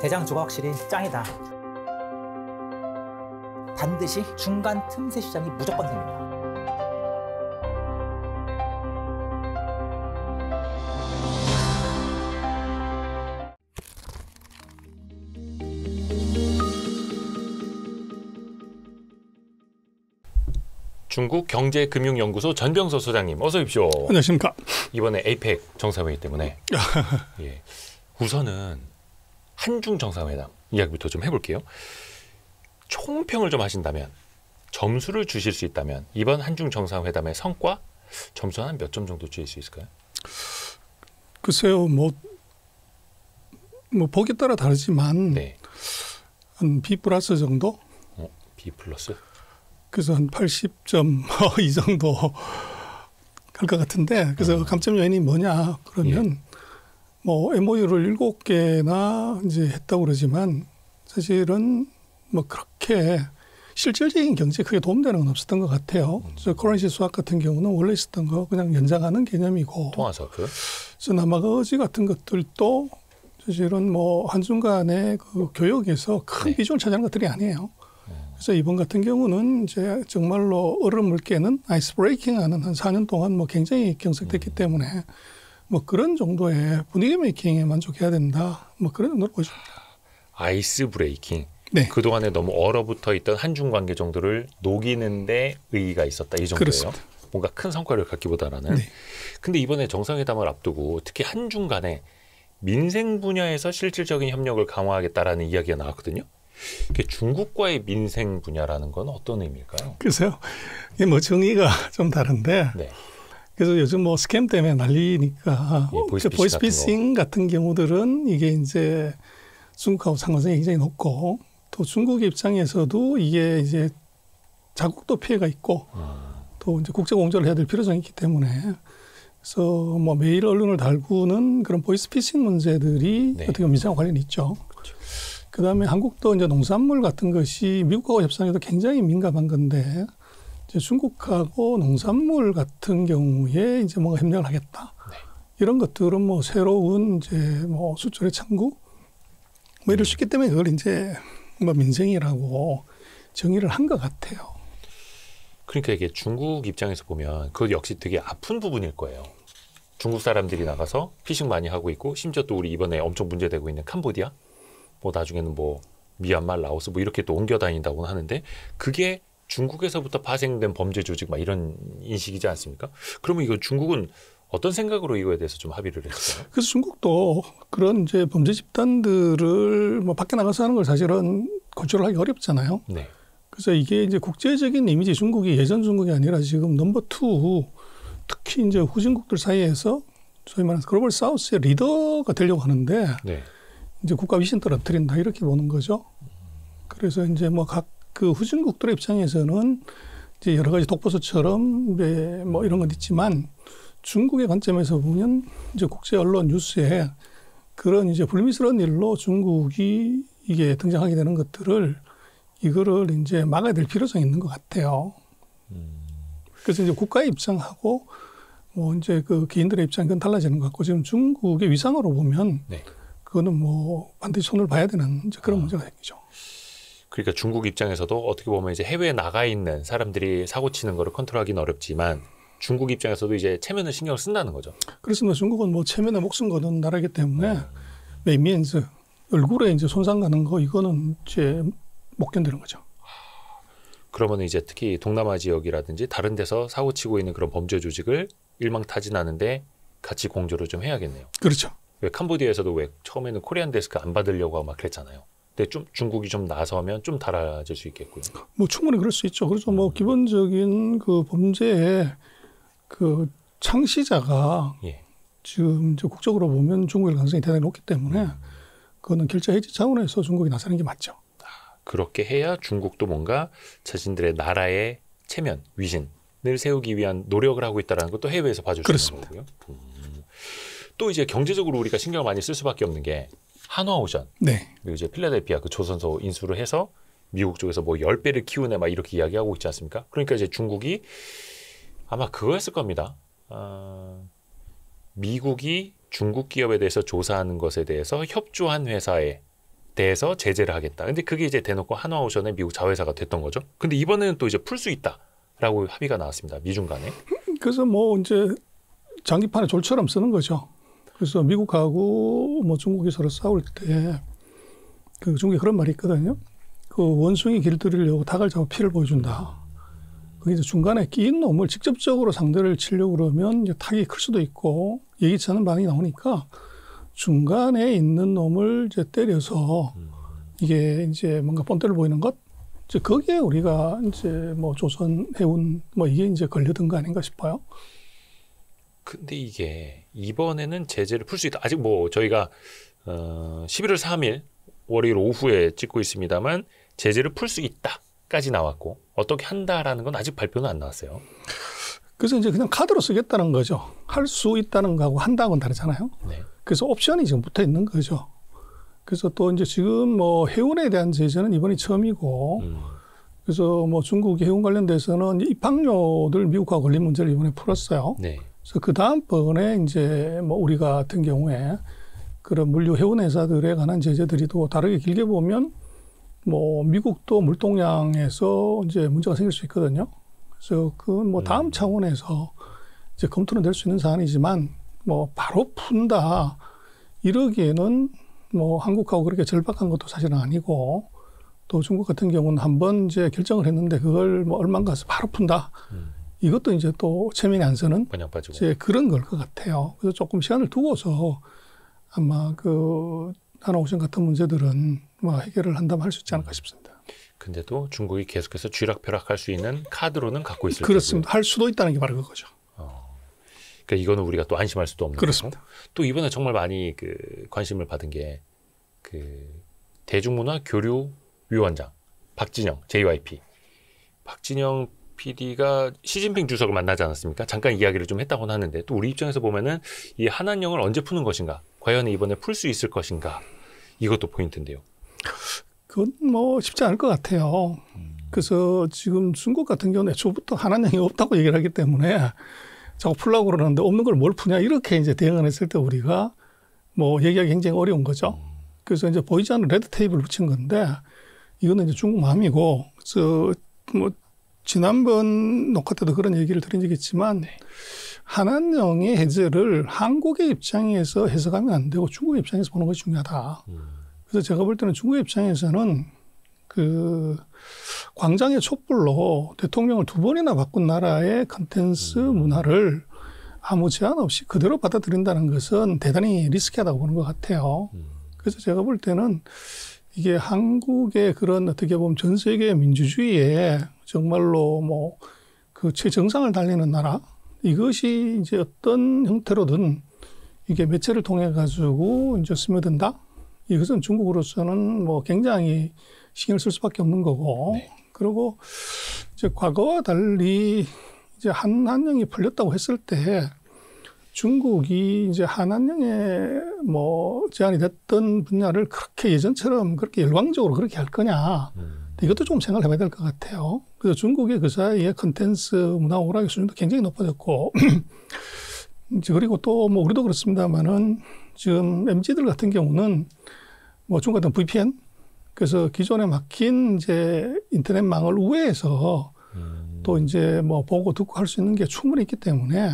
대장주가 확실히 짱이다. 반드시 중간 틈새 시장이 무조건 생깁니다. 중국경제금융연구소 전병서 소장님 어서 오십시오. 안녕하십니까. 이번에 에이펙 정상회의 때문에 예, 우선은 한중 정상회담 이야기부터 좀 해볼게요. 총평을 좀 하신다면, 점수를 주실 수 있다면 이번 한중 정상회담의 성과 점수 한 몇 점 정도 주실 수 있을까요? 글쎄요, 뭐 보기에 따라 다르지만 네. 한 B 플러스 정도? B 플러스? 그래서 한 80점 이 정도 갈 것 같은데, 그래서 감점 요인이 뭐냐 그러면 뭐 MOU를 7개나 이제 했다고 그러지만 사실은 뭐 그렇게 실질적인 경제에 크게 도움되는 건 없었던 것 같아요. 커런시 스왑 같은 경우는 원래 있었던 거 그냥 연장하는 개념이고, 통화서크, 남아거지 같은 것들도 사실은 뭐 한중 간의 그 교역에서 큰 비중을 차지하는 것들이 아니에요. 그래서 이번 같은 경우는 이제 정말로 얼음을 깨는 아이스 브레이킹하는 한 4년 동안 뭐 굉장히 경색됐기 때문에 뭐 그런 정도의 분위기 메이킹에 만족해야 된다. 뭐 그런 정도로 보여집니다. 아이스 브레이킹. 네. 그동안에 너무 얼어붙어 있던 한중 관계 정도를 녹이는데 의의가 있었다. 이 정도예요. 그렇습니다. 뭔가 큰 성과를 갖기보다는. 네. 근데 이번에 정상회담을 앞두고 특히 한중 간에 민생 분야에서 실질적인 협력을 강화하겠다라는 이야기가 나왔거든요. 중국과의 민생 분야라는 건 어떤 의미일까요? 글쎄요. 이게 뭐 정의가 좀 다른데. 네. 그래서 요즘 뭐 스캠 때문에 난리니까 보이스피싱 같은 경우들은 이게 이제 중국하고 상관성이 굉장히 높고, 또 중국 입장에서도 이게 이제 자국도 피해가 있고 또 이제 국제 공조를 해야 될 필요성이 있기 때문에, 그래서 뭐 매일 언론을 달구는 그런 보이스피싱 문제들이 어떻게 보면 민생과 관련이 있죠. 그렇죠. 그다음에 한국도 이제 농산물 같은 것이 미국하고 협상에도 굉장히 민감한 건데, 이제 중국하고 농산물 같은 경우에 이제 뭔가 협력을 하겠다. 이런 것들은 뭐 새로운 이제 뭐 수출의 창구 뭐 이럴 수 있기 때문에 그걸 이제 뭐 민생이라고 정의를 한 것 같아요. 그러니까 이게 중국 입장에서 보면 그것 역시 되게 아픈 부분일 거예요. 중국 사람들이 나가서 피싱 많이 하고 있고, 심지어 또 우리 이번에 엄청 문제되고 있는 캄보디아, 뭐 나중에는 뭐 미얀마, 라오스 뭐 이렇게 또 옮겨 다닌다고 하는데, 그게 중국에서부터 파생된 범죄 조직 막 이런 인식이지 않습니까? 그러면 이거 중국은 어떤 생각으로 이거에 대해서 좀 합의를 했어요? 그래서 중국도 그런 이제 범죄 집단들을 뭐 밖에 나가서 하는 걸 사실은 컨트롤하기 어렵잖아요. 네. 그래서 이게 이제 국제적인 이미지, 중국이 예전 중국이 아니라 지금 넘버 2, 특히 이제 후진국들 사이에서 소위 말해서 글로벌 사우스의 리더가 되려고 하는데, 이제 국가 위신 떨어뜨린다 이렇게 보는 거죠. 그래서 이제 뭐 각 그 후진국들의 입장에서는 이제 여러 가지 독보서처럼 뭐 이런 건 있지만, 중국의 관점에서 보면 이제 국제 언론 뉴스에 그런 이제 불미스러운 일로 중국이 이게 등장하게 되는 것들을, 이거를 이제 막아야 될 필요성이 있는 것 같아요. 그래서 이제 국가의 입장하고 뭐 이제 그 개인들의 입장이 그건 달라지는 것 같고, 지금 중국의 위상으로 보면 그거는 뭐 반드시 손을 봐야 되는 이제 그런 문제가 생기죠. 그러니까 중국 입장에서도 어떻게 보면 이제 해외에 나가 있는 사람들이 사고 치는 거를 컨트롤하기는 어렵지만, 중국 입장에서도 이제 체면을 신경을 쓴다는 거죠. 그렇습니다. 중국은 뭐 체면에 목숨 거는 나라이기 때문에 메이미엔즈, 얼굴에 이제 손상 가는 거, 이거는 이제 못 견디는 거죠. 그러면 이제 특히 동남아 지역이라든지 다른 데서 사고 치고 있는 그런 범죄 조직을 일망타진하는데 같이 공조를 좀 해야겠네요. 그렇죠. 왜 캄보디아에서도 왜 처음에는 코리안 데스크 안 받으려고 하고 막 그랬잖아요. 근데 좀 중국이 좀 나서면 좀 달라질 수 있겠고요. 뭐 충분히 그럴 수 있죠. 그래서 뭐 기본적인 그 범죄의 그 창시자가 지금 이제 국적으로 보면 중국일 가능성이 대단히 높기 때문에 그거는 결제 해지 차원에서 중국이 나서는 게 맞죠. 그렇게 해야 중국도 뭔가 자신들의 나라의 체면, 위신을 세우기 위한 노력을 하고 있다는 것도 해외에서 봐줄 수 있는 거고요. 또 이제 경제적으로 우리가 신경을 많이 쓸 수밖에 없는 게 한화오션, 그리고 이제 필라델피아 그 조선소 인수를 해서 미국 쪽에서 뭐 10배를 키우네 막 이렇게 이야기하고 있지 않습니까? 그러니까 이제 중국이 아마 그거였을 겁니다. 미국이 중국 기업에 대해서 조사하는 것에 대해서 협조한 회사에 대해서 제재를 하겠다. 근데 그게 이제 대놓고 한화오션의 미국 자회사가 됐던 거죠. 근데 이번에는 또 이제 풀 수 있다라고 합의가 나왔습니다. 미중 간에. 그래서 뭐 이제 장기판에 졸처럼 쓰는 거죠. 그래서 미국하고 뭐 중국이 서로 싸울 때 그 중국에 그런 말이 있거든요. 그 원숭이 길들이려고 닭을 잡아 피를 보여준다. 그게 이제 중간에 끼인 놈을 직접적으로 상대를 치려고 그러면 이제 타격이 클 수도 있고 예기치 않은 반응이 나오니까 중간에 있는 놈을 이제 때려서 이게 이제 뭔가 본때를 보이는 것, 이제 거기에 우리가 이제 뭐 조선 해운 뭐 이게 이제 걸려든 거 아닌가 싶어요. 근데 이게 이번에는 제재를 풀 수 있다. 아직 뭐 저희가 11월 3일 월요일 오후에 찍고 있습니다만 제재를 풀 수 있다까지 나왔고 어떻게 한다라는 건 아직 발표는 안 나왔어요. 그래서 이제 그냥 카드로 쓰겠다는 거죠. 할 수 있다는 거하고 한다고는 다르잖아요. 네. 그래서 옵션이 지금 붙어 있는 거죠. 그래서 또 이제 지금 뭐 해운에 대한 제재는 이번이 처음이고, 그래서 뭐 중국 해운 관련돼서는 입항료들 미국하고 걸린 문제를 이번에 풀었어요. 네. 그래서 그 다음번에 이제 뭐 우리 같은 경우에 그런 물류 해운 회사들에 관한 제재들이 또 다르게 길게 보면 뭐 미국도 물동량에서 이제 문제가 생길 수 있거든요. 그래서 그건 뭐 다음 차원에서 이제 검토는 될 수 있는 사안이지만 뭐 바로 푼다 이러기에는 뭐 한국하고 그렇게 절박한 것도 사실은 아니고 또 중국 같은 경우는 한번 이제 결정을 했는데 그걸 뭐 얼마 안 가서 바로 푼다. 이것도 이제 또 체면이 안 서는 이제 그런 걸 것 같아요. 그래서 조금 시간을 두고서 아마 그 한화오션 같은 문제들은 뭐 해결을 한다면 할 수 있지 않을까 싶습니다. 근데도 중국이 계속해서 쥐락펴락할 수 있는 카드로는 갖고 있을 그렇습니다. 테고요. 할 수도 있다는 게 바로 그거죠. 그러니까 이거는 우리가 또 안심할 수도 없는 그렇습니다. 거고. 또 이번에 정말 많이 그 관심을 받은 게 그 대중문화 교류 위원장 박진영 JYP 박진영 PD가 시진핑 주석을 만나지 않았습니까? 잠깐 이야기를 좀 했다고는 하는데 또 우리 입장에서 보면은 이 한한령을 언제 푸는 것인가? 과연 이번에 풀 수 있을 것인가? 이것도 포인트인데요. 그건 뭐 쉽지 않을 것 같아요. 그래서 지금 중국 같은 경우는 애초부터 한한령이 없다고 얘기를 하기 때문에 자꾸 풀려고 그러는데 없는 걸 뭘 푸냐 이렇게 이제 대응을 했을 때 우리가 뭐 얘기하기 굉장히 어려운 거죠. 그래서 이제 보이지 않는 레드 테이블을 붙인 건데 이거는 이제 중국 마음이고 그래서 뭐 지난번 녹화 때도 그런 얘기를 드린 적이 있지만 한한령의 해제를 한국의 입장에서 해석하면 안 되고 중국의 입장에서 보는 것이 중요하다. 그래서 제가 볼 때는 중국의 입장에서는 그 광장의 촛불로 대통령을 2번이나 바꾼 나라의 컨텐츠 문화를 아무 제한 없이 그대로 받아들인다는 것은 대단히 리스키하다고 보는 것 같아요. 그래서 제가 볼 때는 이게 한국의 그런 어떻게 보면 전 세계 민주주의에 정말로 뭐 그 최정상을 달리는 나라 이것이 이제 어떤 형태로든 이게 매체를 통해 가지고 이제 스며든다. 이것은 중국으로서는 뭐 굉장히 신경을 쓸 수밖에 없는 거고. 네. 그리고 이제 과거와 달리 이제 한한령이 풀렸다고 했을 때 중국이 이제 한한령에 뭐 제한이 됐던 분야를 그렇게 예전처럼 그렇게 열광적으로 그렇게 할 거냐. 이것도 좀 생각을 해봐야 될 것 같아요. 그래서 중국의 그 사이에 컨텐츠 문화 오락의 수준도 굉장히 높아졌고 그리고 또 뭐 우리도 그렇습니다만은 지금 MZ들 같은 경우는 뭐 중국 같은 VPN 그래서 기존에 막힌 이제 인터넷망을 우회해서 또 이제 뭐 보고 듣고 할 수 있는 게 충분히 있기 때문에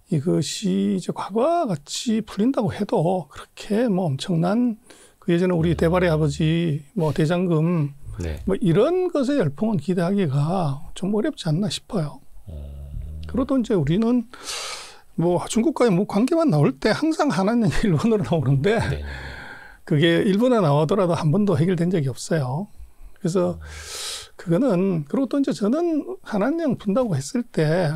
이것이 이제 과거와 같이 풀린다고 해도 그렇게 뭐 엄청난 그 예전에 우리 대발의 아버지 뭐 대장금 네. 뭐 이런 것의 열풍은 기대하기가 좀 어렵지 않나 싶어요. 그리고 또 이제 우리는 뭐 중국과의 뭐 관계만 나올 때 항상 한한령이 일본으로 나오는데 네. 그게 일본에 나오더라도 한 번도 해결된 적이 없어요. 그래서 그거는 그리고 또 이제 저는 한한령 푼다고 했을 때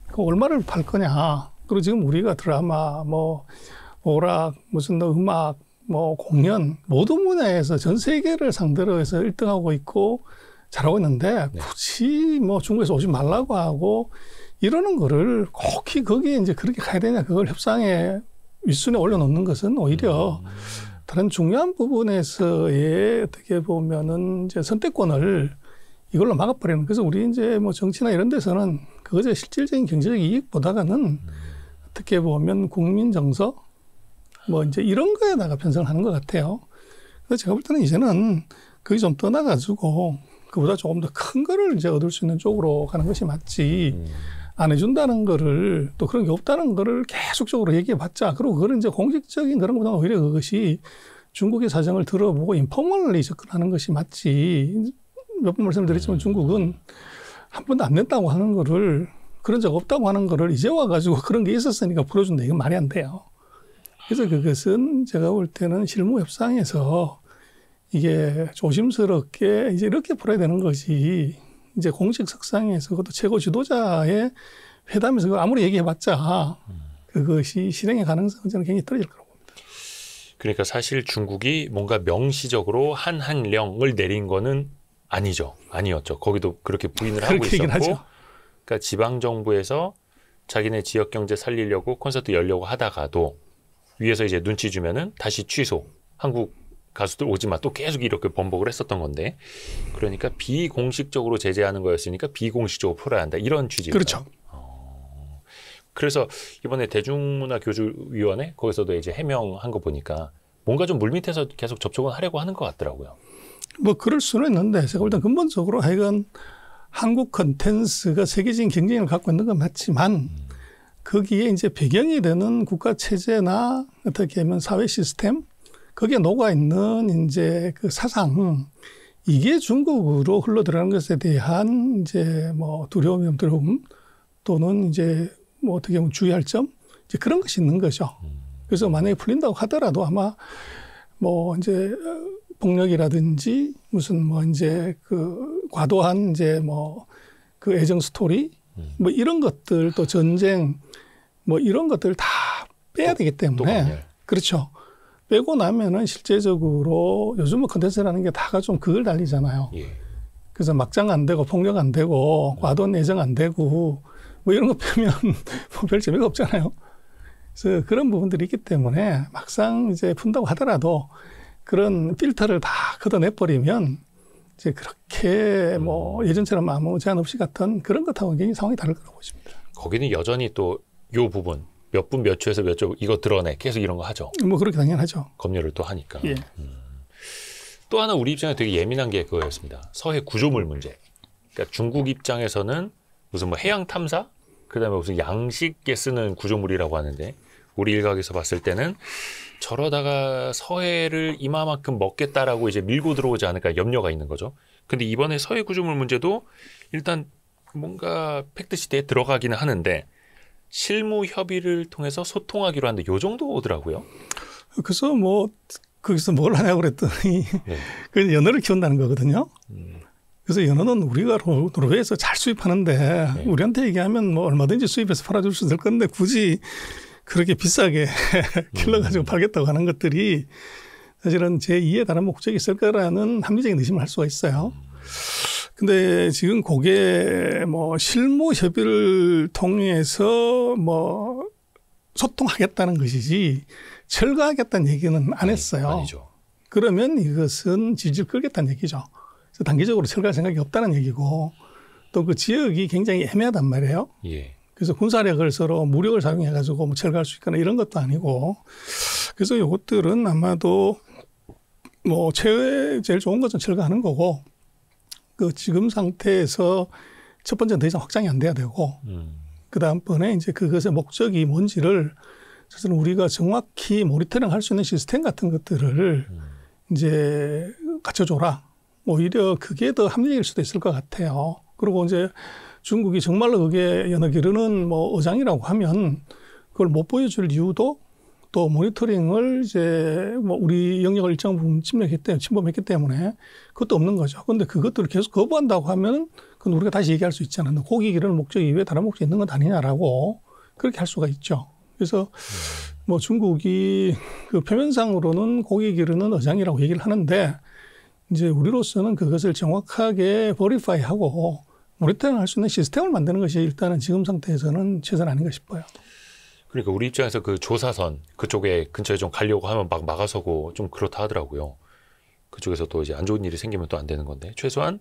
그 얼마를 팔 거냐. 그리고 지금 우리가 드라마 뭐 오락 무슨 음악 뭐 공연 모든 분야에서 전 세계를 상대로 해서 1등하고 있고 잘하고 있는데 네. 굳이 뭐 중국에서 오지 말라고 하고 이러는 거를 꼭히 거기에 이제 그렇게 가야 되냐 그걸 협상의 윗순에 올려놓는 것은 오히려 다른 중요한 부분에서의 어떻게 보면은 이제 선택권을 이걸로 막아버리는. 그래서 우리 이제 뭐 정치나 이런 데서는 그것의 실질적인 경제적 이익보다는 어떻게 보면 국민 정서 뭐 이제 이런 거에다가 편성을 하는 것 같아요. 그래서 제가 볼 때는 이제는 그게 좀 떠나가지고 그보다 조금 더 큰 거를 이제 얻을 수 있는 쪽으로 가는 것이 맞지. 안 해준다는 거를 또 그런 게 없다는 거를 계속적으로 얘기해봤자 그리고 그런 이제 공식적인 그런 것보다 오히려 그것이 중국의 사정을 들어보고 인포멀리 접근하는 것이 맞지. 몇 번 말씀드렸지만 중국은 한 번도 안 냈다고 하는 거를 그런 적 없다고 하는 거를 이제 와가지고 그런 게 있었으니까 풀어준다. 이건 말이 안 돼요. 그래서 그것은 제가 볼 때는 실무 협상에서 이게 조심스럽게 이제 이렇게 풀어야 되는 것이 이제 공식 석상에서 그것도 최고 지도자의 회담에서 그걸 아무리 얘기해봤자 그것이 실행의 가능성은 저는 굉장히 떨어질 거라고 봅니다. 그러니까 사실 중국이 뭔가 명시적으로 한한령을 내린 거는 아니었죠. 거기도 그렇게 부인을 하고 있었고, 그러니까 지방 정부에서 자기네 지역 경제 살리려고 콘서트 열려고 하다가도 위에서 이제 눈치 주면은 다시 취소. 한국 가수들 오지 마. 또 계속 이렇게 번복을 했었던 건데, 그러니까 비공식적으로 제재하는 거였으니까 비공식적으로 풀어야 한다. 이런 취지입니다. 그렇죠. 그래서 이번에 대중문화교주위원회 거기서도 이제 해명한 거 보니까 뭔가 좀 물밑에서 계속 접촉은 하려고 하는 것 같더라고요. 뭐 그럴 수는 있는데 제가 볼 땐 근본적으로 하여간 한국 콘텐츠가 세계적인 경쟁력을 갖고 있는 건 맞지만 거기에 이제 배경이 되는 국가 체제나 어떻게 하면 사회 시스템 거기에 녹아 있는 이제 그 사상 이게 중국으로 흘러 들어가는 것에 대한 이제 뭐 두려움 또는 이제 뭐 어떻게 보면 주의할 점 이제 그런 것이 있는 거죠. 그래서 만약에 풀린다고 하더라도 아마 뭐 이제 폭력이라든지 무슨 뭐 이제 그 과도한 이제 뭐 그 애정 스토리 뭐 이런 것들 또 전쟁 뭐 이런 것들 다 빼야 되기 때문에 그렇죠. 빼고 나면은 실제적으로 요즘 뭐 컨텐츠라는 게 다가 좀 그걸 달리잖아요. 예. 그래서 막장 안 되고 폭력 안 되고 과도한 애정 안 되고 뭐 이런 거 빼면 뭐 별 재미가 없잖아요. 그래서 그런 부분들이 있기 때문에 막상 이제 푼다고 하더라도 그런 필터를 다 걷어내버리면 이제 그렇게 뭐 예전처럼 아무 제한 없이 같은 그런 것하고 굉장히 상황이 다를 거라고 보십니다. 거기는 여전히 또 요 부분 몇 분 몇 초에서 몇 초 이거 드러내 계속 이런 거 하죠. 뭐 그렇게 당연하죠. 검열을 또 하니까. 예. 또 하나 우리 입장에 되게 예민한 게 그거였습니다. 서해 구조물 문제. 그러니까 중국 입장에서는 무슨 뭐 해양 탐사, 그다음에 무슨 양식에 쓰는 구조물이라고 하는데 우리 일각에서 봤을 때는 저러다가 서해를 이마만큼 먹겠다라고 이제 밀고 들어오지 않을까 염려가 있는 거죠. 근데 이번에 서해 구조물 문제도 일단 뭔가 팩트시트에 들어가기는 하는데 실무 협의를 통해서 소통하기로 하는데 요 정도 오더라고요. 그래서 뭐 거기서 뭘 하냐고 그랬더니 네. 그 연어를 키운다는 거거든요. 그래서 연어는 우리가 노르웨이에서 잘 수입하는데 네. 우리한테 얘기하면 뭐 얼마든지 수입해서 팔아줄 수 있을 건데 굳이 그렇게 비싸게 길러가지고 팔겠다고 하는 것들이 사실은 제2의 다른 목적이 있을 거라는 합리적인 의심을 할 수가 있어요. 근데 지금 그게 뭐 실무 협의를 통해서 뭐 소통하겠다는 것이지 철거하겠다는 얘기는 안 했어요. 아니죠. 그러면 이것은 질질 끌겠다는 얘기죠. 그래서 단기적으로 철거할 생각이 없다는 얘기고 또 그 지역이 굉장히 애매하단 말이에요. 예. 그래서 군사력을 서로 무력을 사용해가지고 뭐 철거할 수 있거나 이런 것도 아니고 그래서 이것들은 아마도 뭐 제일 좋은 것은 철거하는 거고 그 지금 상태에서 첫 번째는 더 이상 확장이 안 돼야 되고 그 다음번에 이제 그것의 목적이 뭔지를 사실은 우리가 정확히 모니터링 할 수 있는 시스템 같은 것들을 이제 갖춰줘라. 오히려 그게 더 합리적일 수도 있을 것 같아요. 그리고 이제 중국이 정말로 그게 연어 기르는 뭐 어장이라고 하면 그걸 못 보여줄 이유도 또 모니터링을 이제 뭐 우리 영역을 일정 부분 침범했기 때문에 그것도 없는 거죠. 그런데 그것들을 계속 거부한다고 하면 그건 우리가 다시 얘기할 수 있잖아요. 고기 기르는 목적 이외에 다른 목적이 있는 건 아니냐라고 그렇게 할 수가 있죠. 그래서 뭐 중국이 그 표면상으로는 고기 기르는 어장이라고 얘기를 하는데 이제 우리로서는 그것을 정확하게 버리파이하고 모니터링 할 수 있는 시스템을 만드는 것이 일단은 지금 상태에서는 최선 아닌가 싶어요. 그러니까 우리 입장에서 그 조사선 그쪽에 근처에 좀 가려고 하면 막 막아서고 좀 그렇다 하더라고요. 그쪽에서 또 이제 안 좋은 일이 생기면 또 안 되는 건데 최소한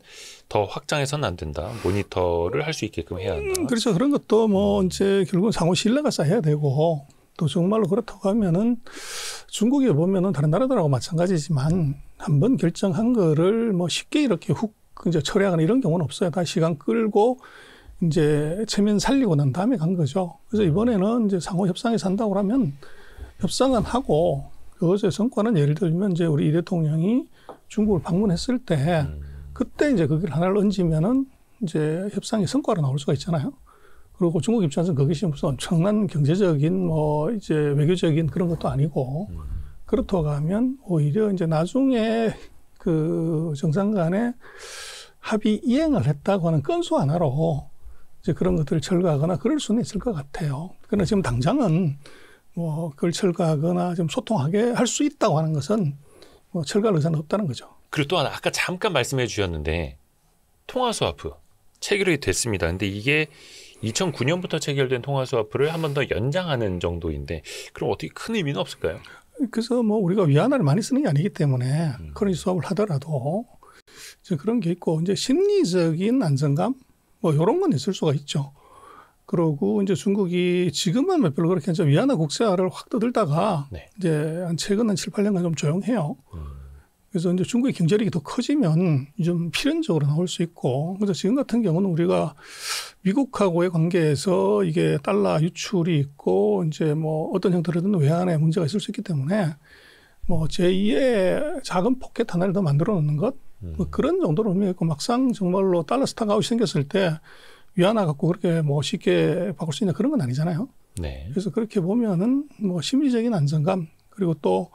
더 확장해서는 안 된다. 모니터를 할 수 있게끔 해야 한다. 그렇죠. 그런 것도 뭐 이제 결국은 상호 신뢰가 쌓여야 되고 또 정말로 그렇다고 하면은 중국에 보면은 다른 나라들하고 마찬가지지만 한번 결정한 거를 뭐 쉽게 이렇게 훅 이제 철회하거나 이런 경우는 없어요. 다 시간 끌고 이제 체면 살리고 난 다음에 간 거죠. 그래서 이번에는 이제 상호 협상에서 한다고 하면 협상은 하고 그것의 성과는 예를 들면 이제 우리 이 대통령이 중국을 방문했을 때 그때 이제 거기를 하나를 얹으면은 이제 협상의 성과로 나올 수가 있잖아요. 그리고 중국 입장에서는 그것이 무슨 엄청난 경제적인 뭐 이제 외교적인 그런 것도 아니고 그렇다고 하면 오히려 이제 나중에 그 정상 간에 합의 이행을 했다고 하는 건수 하나로 이제 그런 것들을 철거하거나 그럴 수는 있을 것 같아요. 그러나 지금 당장은 뭐 그걸 철거하거나 좀 소통하게 할 수 있다고 하는 것은 뭐 철거할 의사는 없다는 거죠. 그리고 또 하나 아까 잠깐 말씀해 주셨는데 통화스와프 체결이 됐습니다. 근데 이게 2009년부터 체결된 통화스와프를 한 번 더 연장하는 정도인데 그럼 어떻게 큰 의미는 없을까요? 그래서 뭐 우리가 위안화를 많이 쓰는 게 아니기 때문에 커런시 스왑을 하더라도 이제 그런 게 있고 이제 심리적인 안정감 뭐 이런 건 있을 수가 있죠. 그러고 이제 중국이 지금은 몇 별로 그렇게 이제 위안화 국채화를 확 떠들다가 네. 이제 최근 한 7, 8년간 좀 조용해요. 그래서 이제 중국의 경제력이 더 커지면 좀 필연적으로 나올 수 있고, 그래서 지금 같은 경우는 우리가 미국하고의 관계에서 이게 달러 유출이 있고, 이제 뭐 어떤 형태로든 외환에 문제가 있을 수 있기 때문에 뭐 제2의 작은 포켓 하나를 더 만들어 놓는 것, 뭐 그런 정도로 의미가 있고, 막상 정말로 달러 스탁아웃이 생겼을 때 위안화 갖고 그렇게 뭐 쉽게 바꿀 수 있는 그런 건 아니잖아요. 네. 그래서 그렇게 보면은 뭐 심리적인 안정감, 그리고 또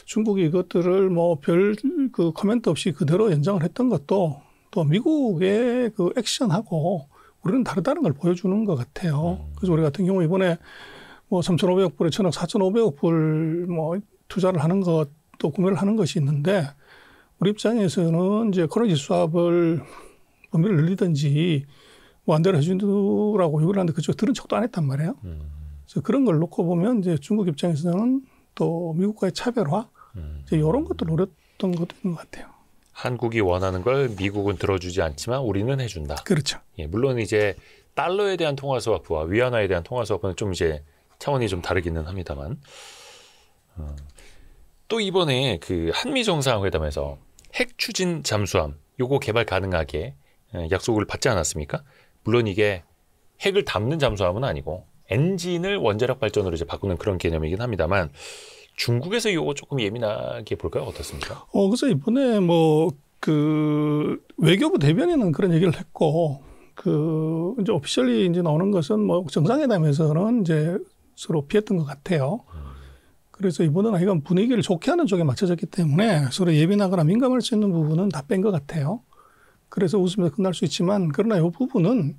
중국이 이것들을 뭐 별 그 코멘트 없이 그대로 연장을 했던 것도 또 미국의 그 액션하고 우리는 다르다는 걸 보여주는 것 같아요. 그래서 우리 같은 경우 이번에 뭐 3,500억 불에 1,000억, 4,500억 불 뭐 투자를 하는 것도 구매를 하는 것이 있는데 우리 입장에서는 이제 커런시 스왑을 범위를 늘리든지 뭐 안 되려 해주라고 요구를 하는데 그쪽 들은 척도 안 했단 말이에요. 그래서 그런 걸 놓고 보면 이제 중국 입장에서는 또 미국과의 차별화 이제 이런 것들 노렸던 것도 있는 것 같아요. 한국이 원하는 걸 미국은 들어주지 않지만 우리는 해준다. 그렇죠. 예, 물론 이제 달러에 대한 통화 스와프와 위안화에 대한 통화 스와프는 좀 이제 차원이 좀 다르기는 합니다만 또 이번에 그 한미 정상회담에서 핵 추진 잠수함 요거 개발 가능하게 약속을 받지 않았습니까? 물론 이게 핵을 담는 잠수함은 아니고 엔진을 원자력 발전으로 이제 바꾸는 그런 개념이긴 합니다만 중국에서 이거 조금 예민하게 볼까요? 어떻습니까? 그래서 이번에 뭐 그 외교부 대변인은 그런 얘기를 했고 그 이제 오피셜리 이제 나오는 것은 뭐 정상회담에서는 이제 서로 피했던 것 같아요. 그래서 이번에는 이건 분위기를 좋게 하는 쪽에 맞춰졌기 때문에 서로 예민하거나 민감할 수 있는 부분은 다 뺀 것 같아요. 그래서 웃으면서 끝날 수 있지만 그러나 이 부분은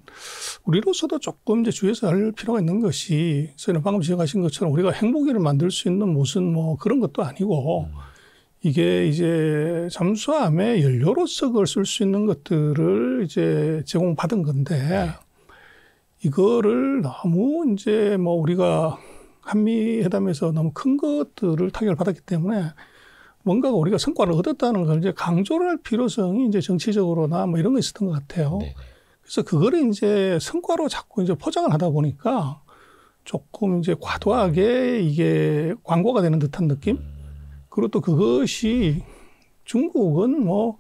우리로서도 조금 이제 주의해서 할 필요가 있는 것이 저희는 방금 지적하신 것처럼 우리가 핵무기를 만들 수 있는 무슨 뭐 그런 것도 아니고 이게 이제 잠수함의 연료로서 그걸 쓸 수 있는 것들을 이제 제공받은 건데 이거를 너무 이제 뭐 우리가 한미 회담에서 너무 큰 것들을 타격을 받았기 때문에 뭔가가 우리가 성과를 얻었다는 걸 이제 강조를 할 필요성이 이제 정치적으로나 뭐 이런 거 있었던 것 같아요. 네네. 그래서 그거를 이제 성과로 자꾸 이제 포장을 하다 보니까 조금 이제 과도하게 이게 광고가 되는 듯한 느낌? 그리고 또 그것이 중국은 뭐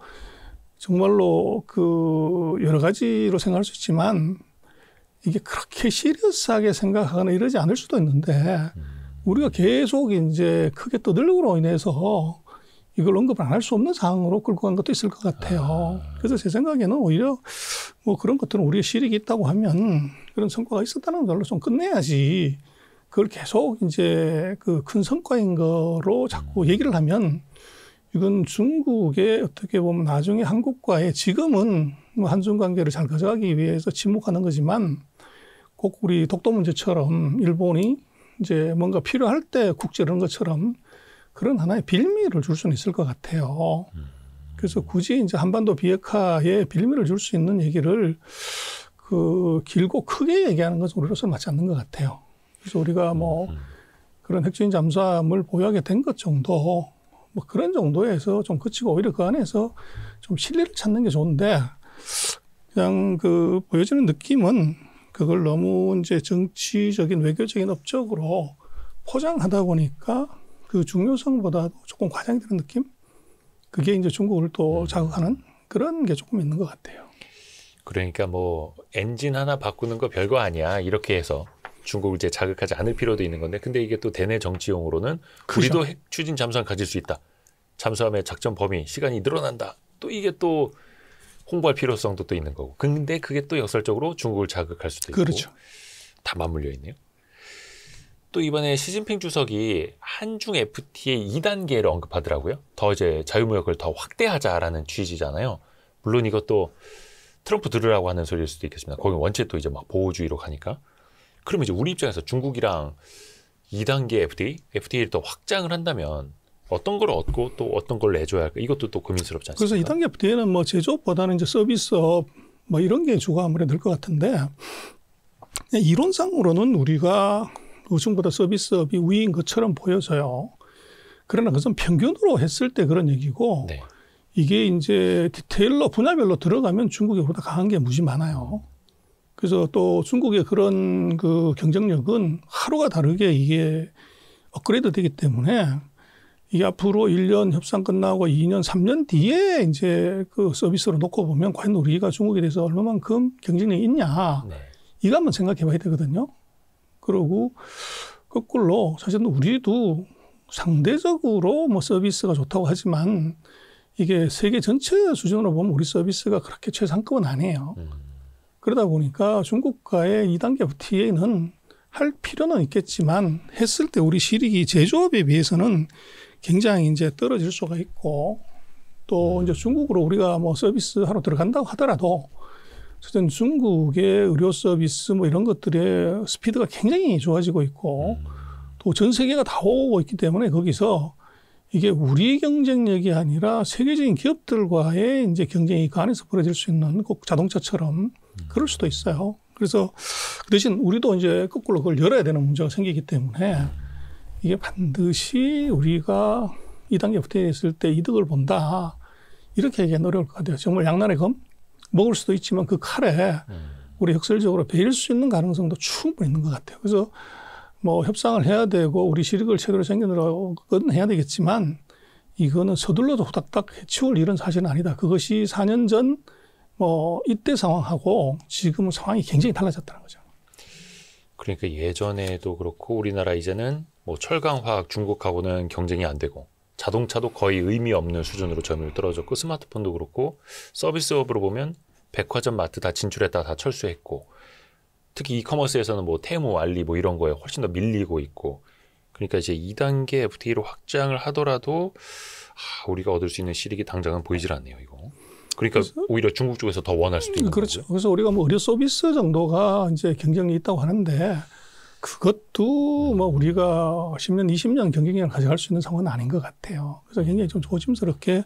정말로 그 여러 가지로 생각할 수 있지만 이게 그렇게 시리어스하게 생각하거나 이러지 않을 수도 있는데 우리가 계속 이제 크게 떠들므로 인해서 이걸 언급을 안 할 수 없는 상황으로 끌고 간 것도 있을 것 같아요. 그래서 제 생각에는 오히려 뭐 그런 것들은 우리의 실익이 있다고 하면 그런 성과가 있었다는 걸로 좀 끝내야지 그걸 계속 이제 그 큰 성과인 거로 자꾸 얘기를 하면 이건 중국의 어떻게 보면 나중에 한국과의 지금은 뭐 한중 관계를 잘 가져가기 위해서 침묵하는 거지만 꼭 우리 독도 문제처럼 일본이 이제 뭔가 필요할 때 국제라는 것처럼 그런 하나의 빌미를 줄 수는 있을 것 같아요. 그래서 굳이 이제 한반도 비핵화에 빌미를 줄 수 있는 얘기를 그 길고 크게 얘기하는 것은 우리로서는 맞지 않는 것 같아요. 그래서 우리가 뭐 그런 핵추진 잠수함을 보유하게 된 것 정도 뭐 그런 정도에서 좀 그치고 오히려 그 안에서 좀 신뢰를 찾는 게 좋은데 그냥 그 보여지는 느낌은 그걸 너무 이제 정치적인 외교적인 업적으로 포장하다 보니까 그 중요성보다 조금 과장이 되는 느낌? 그게 이제 중국을 또 자극하는 그런 게 조금 있는 것 같아요. 그러니까 뭐 엔진 하나 바꾸는 거 별거 아니야 이렇게 해서 중국을 이제 자극하지 않을 필요도 있는 건데, 근데 이게 또 대내 정치용으로는 우리도 핵 추진 잠수함 가질 수 있다. 잠수함의 작전 범위, 시간이 늘어난다. 또 이게 또 홍보할 필요성도 또 있는 거고. 근데 그게 또 역설적으로 중국을 자극할 수도 있고. 그렇죠. 다 맞물려 있네요. 또 이번에 시진핑 주석이 한중 FTA 2단계를 언급하더라고요. 더 이제 자유무역을 더 확대하자라는 취지잖아요. 물론 이것도 트럼프 들으라고 하는 소리일 수도 있겠습니다. 거기 원체 또 이제 막 보호주의로 가니까. 그러면 이제 우리 입장에서 중국이랑 2단계 FTA를 더 확장을 한다면 어떤 걸 얻고 또 어떤 걸 내줘야 할까? 이것도 또 고민스럽지 않습니까? 그래서 2단계 FTA는 뭐 제조업보다는 이제 서비스업 뭐 이런 게 주가 아무래도 될 것 같은데, 이론상으로는 우리가 중국보다 서비스업이 우위인 것처럼 보여져요. 그러나 그것은 평균으로 했을 때 그런 얘기고, 네. 이게 이제 디테일러 분야별로 들어가면 중국이 보다 강한 게 무지 많아요. 그래서 또 중국의 그런 그 경쟁력은 하루가 다르게 이게 업그레이드 되기 때문에 이게 앞으로 1년 협상 끝나고 2년, 3년 뒤에 이제 그 서비스로 놓고 보면 과연 우리가 중국에 대해서 얼마만큼 경쟁력이 있냐. 네. 이거 한번 생각해 봐야 되거든요. 그리고 거꾸로 사실은 우리도 상대적으로 뭐 서비스가 좋다고 하지만 이게 세계 전체 수준으로 보면 우리 서비스가 그렇게 최상급은 아니에요. 그러다 보니까 중국과의 2단계 FTA는 할 필요는 있겠지만 했을 때 우리 실익이 제조업에 비해서는 굉장히 이제 떨어질 수가 있고, 또 이제 중국으로 우리가 뭐 서비스 하러 들어간다고 하더라도 어쨌든 중국의 의료 서비스 뭐 이런 것들의 스피드가 굉장히 좋아지고 있고 또 전 세계가 다 오고 있기 때문에 거기서 이게 우리 경쟁력이 아니라 세계적인 기업들과의 이제 경쟁이 그 안에서 벌어질 수 있는 꼭 자동차처럼 그럴 수도 있어요. 그래서 그 대신 우리도 이제 거꾸로 그걸 열어야 되는 문제가 생기기 때문에 이게 반드시 우리가 2단계 FTA 했을 때 이득을 본다. 이렇게 얘기하기 어려울 것 같아요. 정말 양날의 검? 먹을 수도 있지만 그 칼에 우리 역설적으로 베일 수 있는 가능성도 충분히 있는 것 같아요. 그래서 뭐 협상을 해야 되고 우리 실익을 최대로 챙겨내려고는 해야 되겠지만 이거는 서둘러도 후닥닥 해치울 일은 사실은 아니다. 그것이 4년 전 뭐 이때 상황하고 지금은 상황이 굉장히 달라졌다는 거죠. 그러니까 예전에도 그렇고 우리나라 이제는 뭐 철강, 화학, 중국하고는 경쟁이 안 되고 자동차도 거의 의미 없는 수준으로 점유율 떨어졌고 스마트폰도 그렇고 서비스업으로 보면 백화점, 마트 다 진출했다가 다 철수했고 특히 이커머스에서는 뭐 테무, 알리 뭐 이런 거에 훨씬 더 밀리고 있고 그러니까 이제 2단계 FTA로 확장을 하더라도 우리가 얻을 수 있는 실익이 당장은 보이질 않네요, 이거. 그러니까 오히려 중국 쪽에서 더 원할 수도 있는 그렇죠. 거고요. 그래서 우리가 뭐 의료 서비스 정도가 이제 경쟁력이 있다고 하는데 그것도 뭐 우리가 10년, 20년 경쟁력을 가져갈 수 있는 상황은 아닌 것 같아요. 그래서 굉장히 좀 조심스럽게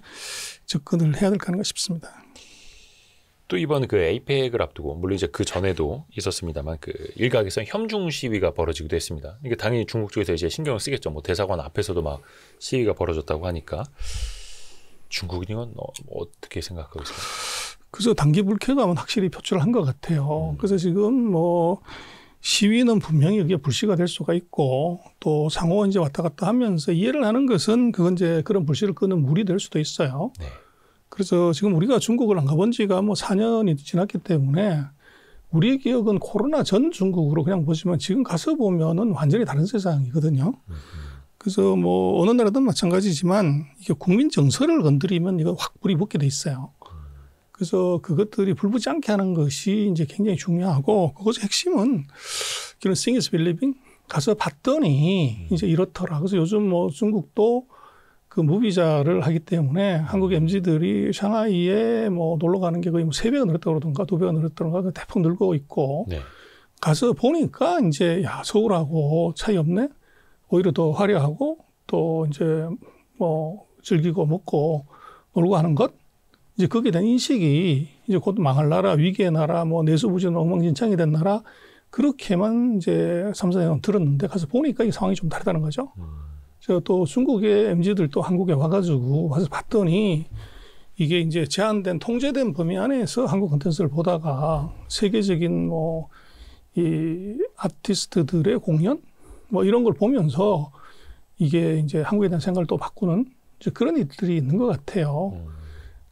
접근을 해야 될까 하는 싶습니다. 또 이번 그 에이펙을 앞두고 물론 이제 그 전에도 있었습니다만 그 일각에서 협중 시위가 벌어지기도 했습니다. 이게 당연히 중국 쪽에서 이제 신경을 쓰겠죠. 뭐 대사관 앞에서도 막 시위가 벌어졌다고 하니까 중국은 이건 어떻게 생각하고 있습니까? 그래서 단기 불쾌감은 확실히 표출을 한 것 같아요. 그래서 지금 뭐 시위는 분명히 그게 불씨가 될 수가 있고 또 상호 이제 왔다 갔다 하면서 이해를 하는 것은 그건 이제 그런 불씨를 끄는 물이 될 수도 있어요. 네. 그래서 지금 우리가 중국을 안 가본 지가 뭐 4년이 지났기 때문에 우리의 기억은 코로나 전 중국으로 그냥 보시면 지금 가서 보면은 완전히 다른 세상이거든요. 그래서 뭐 어느 나라든 마찬가지지만 이게 국민 정서를 건드리면 이거 확 불이 붙게 돼 있어요. 그래서 그것들이 불붙지 않게 하는 것이 이제 굉장히 중요하고 그것의 핵심은 이런 seeing is believing 가서 봤더니 이제 이렇더라. 그래서 요즘 뭐 중국도 그 무비자를 하기 때문에 한국 MZ들이 샹하이에 뭐 놀러 가는 게 거의 뭐 3배가 늘었다고 그러던가 2배가 늘었다던가 대폭 늘고 있고 네. 가서 보니까 이제 야 서울하고 차이 없네. 오히려 더 화려하고 또 이제 뭐 즐기고 먹고 놀고 하는 것 이제 거기에 대한 인식이 이제 곧 망할 나라 위기의 나라 뭐 내수부진 엉망진창이 된 나라 그렇게만 이제 3, 4년 들었는데 가서 보니까 이 상황이 좀 다르다는 거죠. 제가 또 중국의 MZ들도 한국에 와가지고 와서 봤더니 이게 이제 제한된 통제된 범위 안에서 한국 콘텐츠를 보다가 세계적인 뭐 이 아티스트들의 공연 뭐 이런 걸 보면서 이게 이제 한국에 대한 생각을 또 바꾸는 이제 그런 일들이 있는 것 같아요.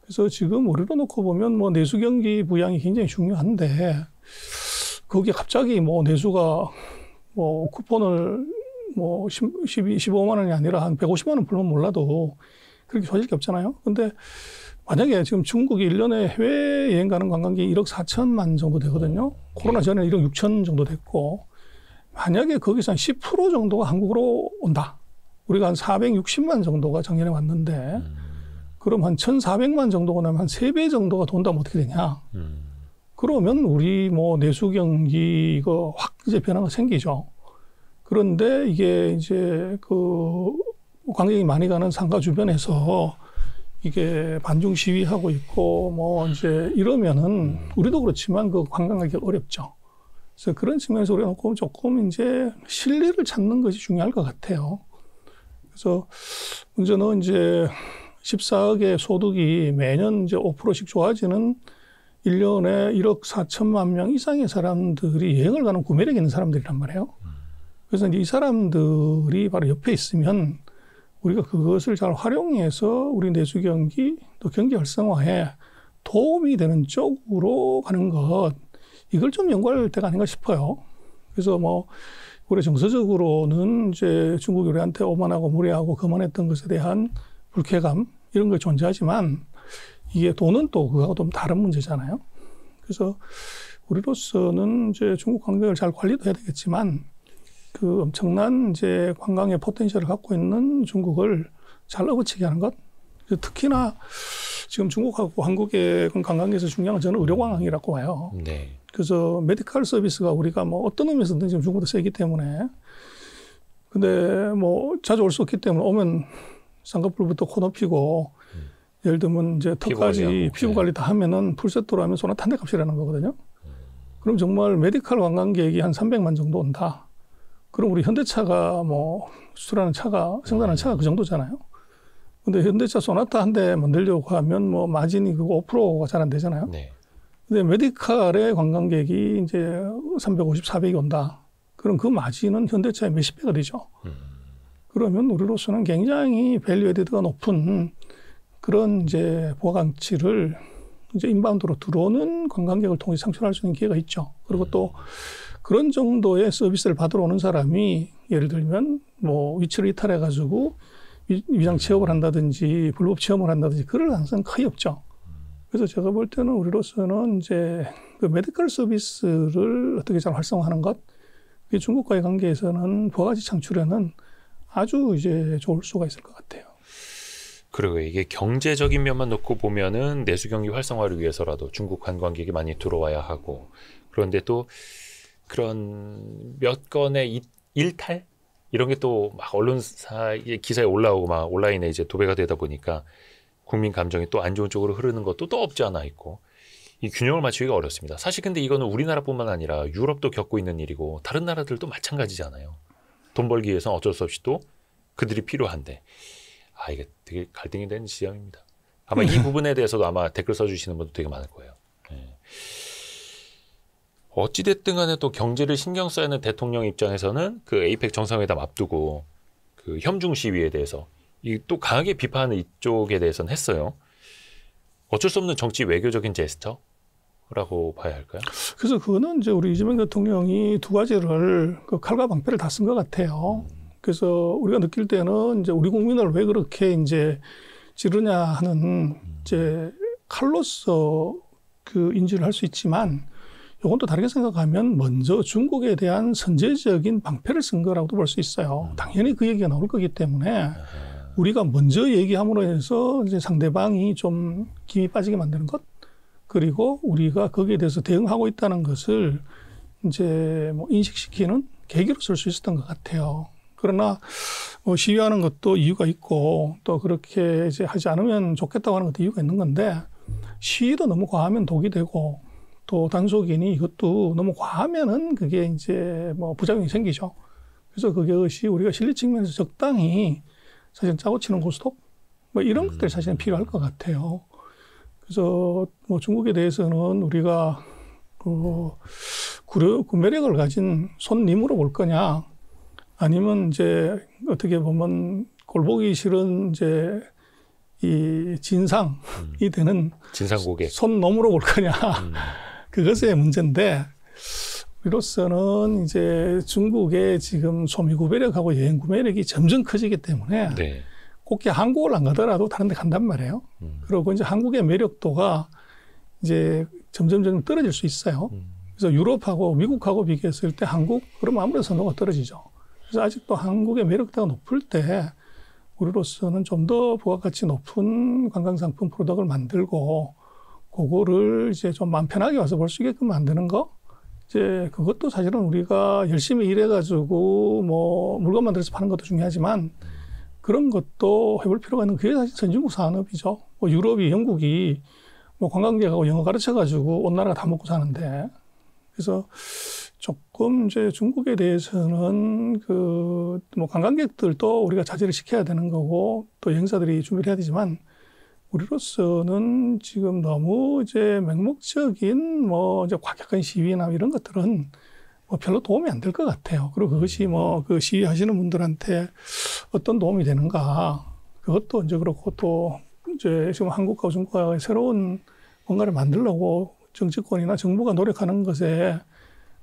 그래서 지금 우리로 놓고 보면 뭐 내수 경기 부양이 굉장히 중요한데 거기에 갑자기 뭐 내수가 뭐 쿠폰을 뭐 15만 원이 아니라 한 150만 원 풀면 몰라도 그렇게 좋아질 게 없잖아요. 근데 만약에 지금 중국이 1년에 해외여행 가는 관광객이 1억 4천만 정도 되거든요. 코로나 전에 1억 6천 정도 됐고 만약에 거기서 한 10% 정도가 한국으로 온다. 우리가 한 460만 정도가 작년에 왔는데 그럼 한 1,400만 정도가 나면 한 3배 정도가 돈다면 어떻게 되냐. 그러면 우리 뭐 내수 경기 이거 확 이제 변화가 생기죠. 그런데 이게 이제 그 관광객이 많이 가는 상가 주변에서 이게 반중 시위하고 있고 뭐 이제 이러면은 우리도 그렇지만 그 관광하기 어렵죠. 그래서 그런 측면에서 우리가 조금 이제 실리를 찾는 것이 중요할 것 같아요. 그래서 문제는 이제 14억의 소득이 매년 이제 5%씩 좋아지는 1년에 1억 4천만 명 이상의 사람들이 여행을 가는 구매력이 있는 사람들이란 말이에요. 그래서 이제 이 사람들이 바로 옆에 있으면 우리가 그것을 잘 활용해서 우리 내수 경기 또 경기 활성화에 도움이 되는 쪽으로 가는 것, 이걸 좀 연구할 때가 아닌가 싶어요. 그래서 뭐 우리 정서적으로는 이제 중국이 우리한테 오만하고 무례하고 거만했던 것에 대한 불쾌감 이런 게 존재하지만 이게 돈은 또 그거하고 좀 다른 문제잖아요. 그래서 우리로서는 이제 중국 관광을 잘 관리도 해야 되겠지만 그 엄청난 이제 관광의 포텐셜을 갖고 있는 중국을 잘 업어치게 하는 것. 특히나 지금 중국하고 한국의 관광에서 중요한 건 저는 의료관광이라고 봐요. 네. 그래서 메디컬 서비스가 우리가 뭐 어떤 의미에서든 지금 중국도 세기 때문에 근데 뭐 자주 올 수 없기 때문에 오면 쌍꺼풀부터 코 높이고 예를 들면 이제 턱까지 피부 관리 다 하면은 풀세트로 하면 소나타 한 대 값이라는 거거든요. 그럼 정말 메디컬 관광객이 한 300만 정도 온다. 그럼 우리 현대차가 뭐 수출하는 차가 생산하는 차가 그 정도잖아요. 근데 현대차 소나타 한 대 만들려고 하면 뭐 마진이 그거 5%가 잘 안 되잖아요. 네. 근데 메디컬의 관광객이 이제 350, 400이 온다. 그럼 그 마진은 현대차의 몇십 배가 되죠. 그러면 우리로서는 굉장히 밸류 에디드가 높은 그런 이제 부가 가치를 이제 인바운드로 들어오는 관광객을 통해 창출할 수 있는 기회가 있죠. 그리고 또 그런 정도의 서비스를 받으러 오는 사람이 예를 들면 뭐 위치를 이탈해 가지고 위장 취업을 한다든지 불법 취업을 한다든지 그럴 가능성은 거의 없죠. 그래서 제가 볼 때는 우리로서는 이제 그 메디컬 서비스를 어떻게 잘 활성화하는 것, 그게 중국과의 관계에서는 부가가치 창출에는 아주 이제 좋을 수가 있을 것 같아요. 그리고 이게 경제적인 면만 놓고 보면은 내수 경기 활성화를 위해서라도 중국 관광객이 많이 들어와야 하고, 그런데 또 그런 몇 건의 일탈 이런 게 또 막 언론사 기사에 올라오고 막 온라인에 이제 도배가 되다 보니까 국민 감정이 또 안 좋은 쪽으로 흐르는 것도 또 없지 않아 있고, 이 균형을 맞추기가 어렵습니다. 사실 근데 이거는 우리나라뿐만 아니라 유럽도 겪고 있는 일이고 다른 나라들도 마찬가지잖아요. 돈 벌기 위해서는 어쩔 수 없이 또 그들이 필요한데, 이게 되게 갈등이 되는 지점입니다. 아마 이 부분에 대해서도 아마 댓글 써주시는 분도 되게 많을 거예요. 네. 어찌됐든 간에 또 경제를 신경 써야 하는 대통령 입장에서는 그 에이펙 정상회담 앞두고 그 현중 시위에 대해서 또 강하게 비판하는 이쪽에 대해서는 했어요. 어쩔 수 없는 정치 외교적인 제스처라고 봐야 할까요? 그래서 그거는 이제 우리 이재명 대통령이 두 가지를 그 칼과 방패를 다 쓴 것 같아요. 그래서 우리가 느낄 때는 이제 우리 국민을 왜 그렇게 이제 찌르냐 하는 이제 칼로서 그 인지를 할 수 있지만, 이건 또 다르게 생각하면 먼저 중국에 대한 선제적인 방패를 쓴 거라고도 볼 수 있어요. 당연히 그 얘기가 나올 거기 때문에 우리가 먼저 얘기함으로 해서 이제 상대방이 좀 김이 빠지게 만드는 것, 그리고 우리가 거기에 대해서 대응하고 있다는 것을 이제 뭐 인식시키는 계기로 쓸 수 있었던 것 같아요. 그러나 뭐 시위하는 것도 이유가 있고 또 그렇게 이제 하지 않으면 좋겠다고 하는 것도 이유가 있는 건데, 시위도 너무 과하면 독이 되고 또 단속이니 이것도 너무 과하면은 그게 이제 뭐 부작용이 생기죠. 그래서 그것이 우리가 실리 측면에서 적당히 사실 짜고 치는 고스톱 뭐 이런 것들이 사실은 필요할 것 같아요. 그래서 뭐 중국에 대해서는 우리가 그 매력을 가진 손님으로 볼 거냐, 아니면 이제 어떻게 보면 꼴보기 싫은 이제 이 진상이 되는 진상고개 손 너머로 볼 거냐 그것의 문제인데 우리로서는 이제 중국의 지금 소비구 매력하고 여행구 매력이 점점 커지기 때문에 네. 꼭 한국을 안 가더라도 다른 데 간단 말이에요. 그리고 이제 한국의 매력도가 이제 점점 떨어질 수 있어요. 그래서 유럽하고 미국하고 비교했을 때 한국 그러면 아무래도 선호가 떨어지죠. 그래서 아직도 한국의 매력도가 높을 때 우리로서는 좀 더 부가가치 높은 관광상품 프로덕트를 만들고 그거를 이제 좀 마음 편하게 와서 볼 수 있게끔 만드는 거 이제 그것도 사실은 우리가 열심히 일해가지고 뭐 물건 만들어서 파는 것도 중요하지만 그런 것도 해볼 필요가 있는 그게 사실 선진국 산업이죠. 뭐 유럽이 영국이 뭐 관광객하고 영어 가르쳐가지고 온 나라가 다 먹고 사는데 그래서 조금 이제 중국에 대해서는 그 뭐 관광객들도 우리가 자제를 시켜야 되는 거고 또 여행사들이 준비를 해야 되지만 우리로서는 지금 너무 이제 맹목적인 뭐 이제 과격한 시위나 이런 것들은 뭐 별로 도움이 안 될 것 같아요. 그리고 그것이 뭐 그 시위하시는 분들한테 어떤 도움이 되는가 그것도 이제 그렇고 또 이제 지금 한국과 중국과의 새로운 뭔가를 만들려고 정치권이나 정부가 노력하는 것에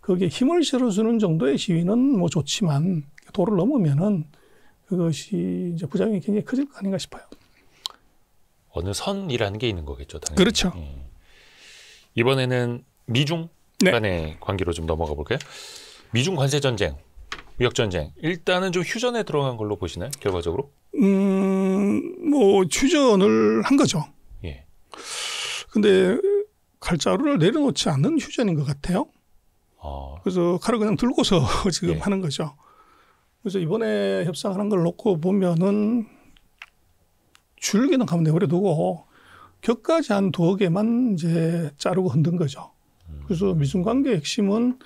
거기에 힘을 실어주는 정도의 시위는 뭐 좋지만 도를 넘으면은 그것이 이제 부작용이 굉장히 커질 거 아닌가 싶어요. 어느 선이라는 게 있는 거겠죠, 당연히. 그렇죠. 이번에는 미중 간의 관계로 좀 넘어가 볼까요? 미중 관세 전쟁, 무역 전쟁. 일단은 좀 휴전에 들어간 걸로 보시나요? 결과적으로? 뭐 휴전을 한 거죠. 예. 근데 칼자루를 내려놓지 않는 휴전인 것 같아요. 그래서 칼을 그냥 들고서 지금 예. 하는 거죠. 그래서 이번에 협상하는 걸 놓고 보면은 줄기는 가면 내버려두고 격까지 한 2개만 이제 자르고 흔든 거죠. 그래서 미중 관계 핵심은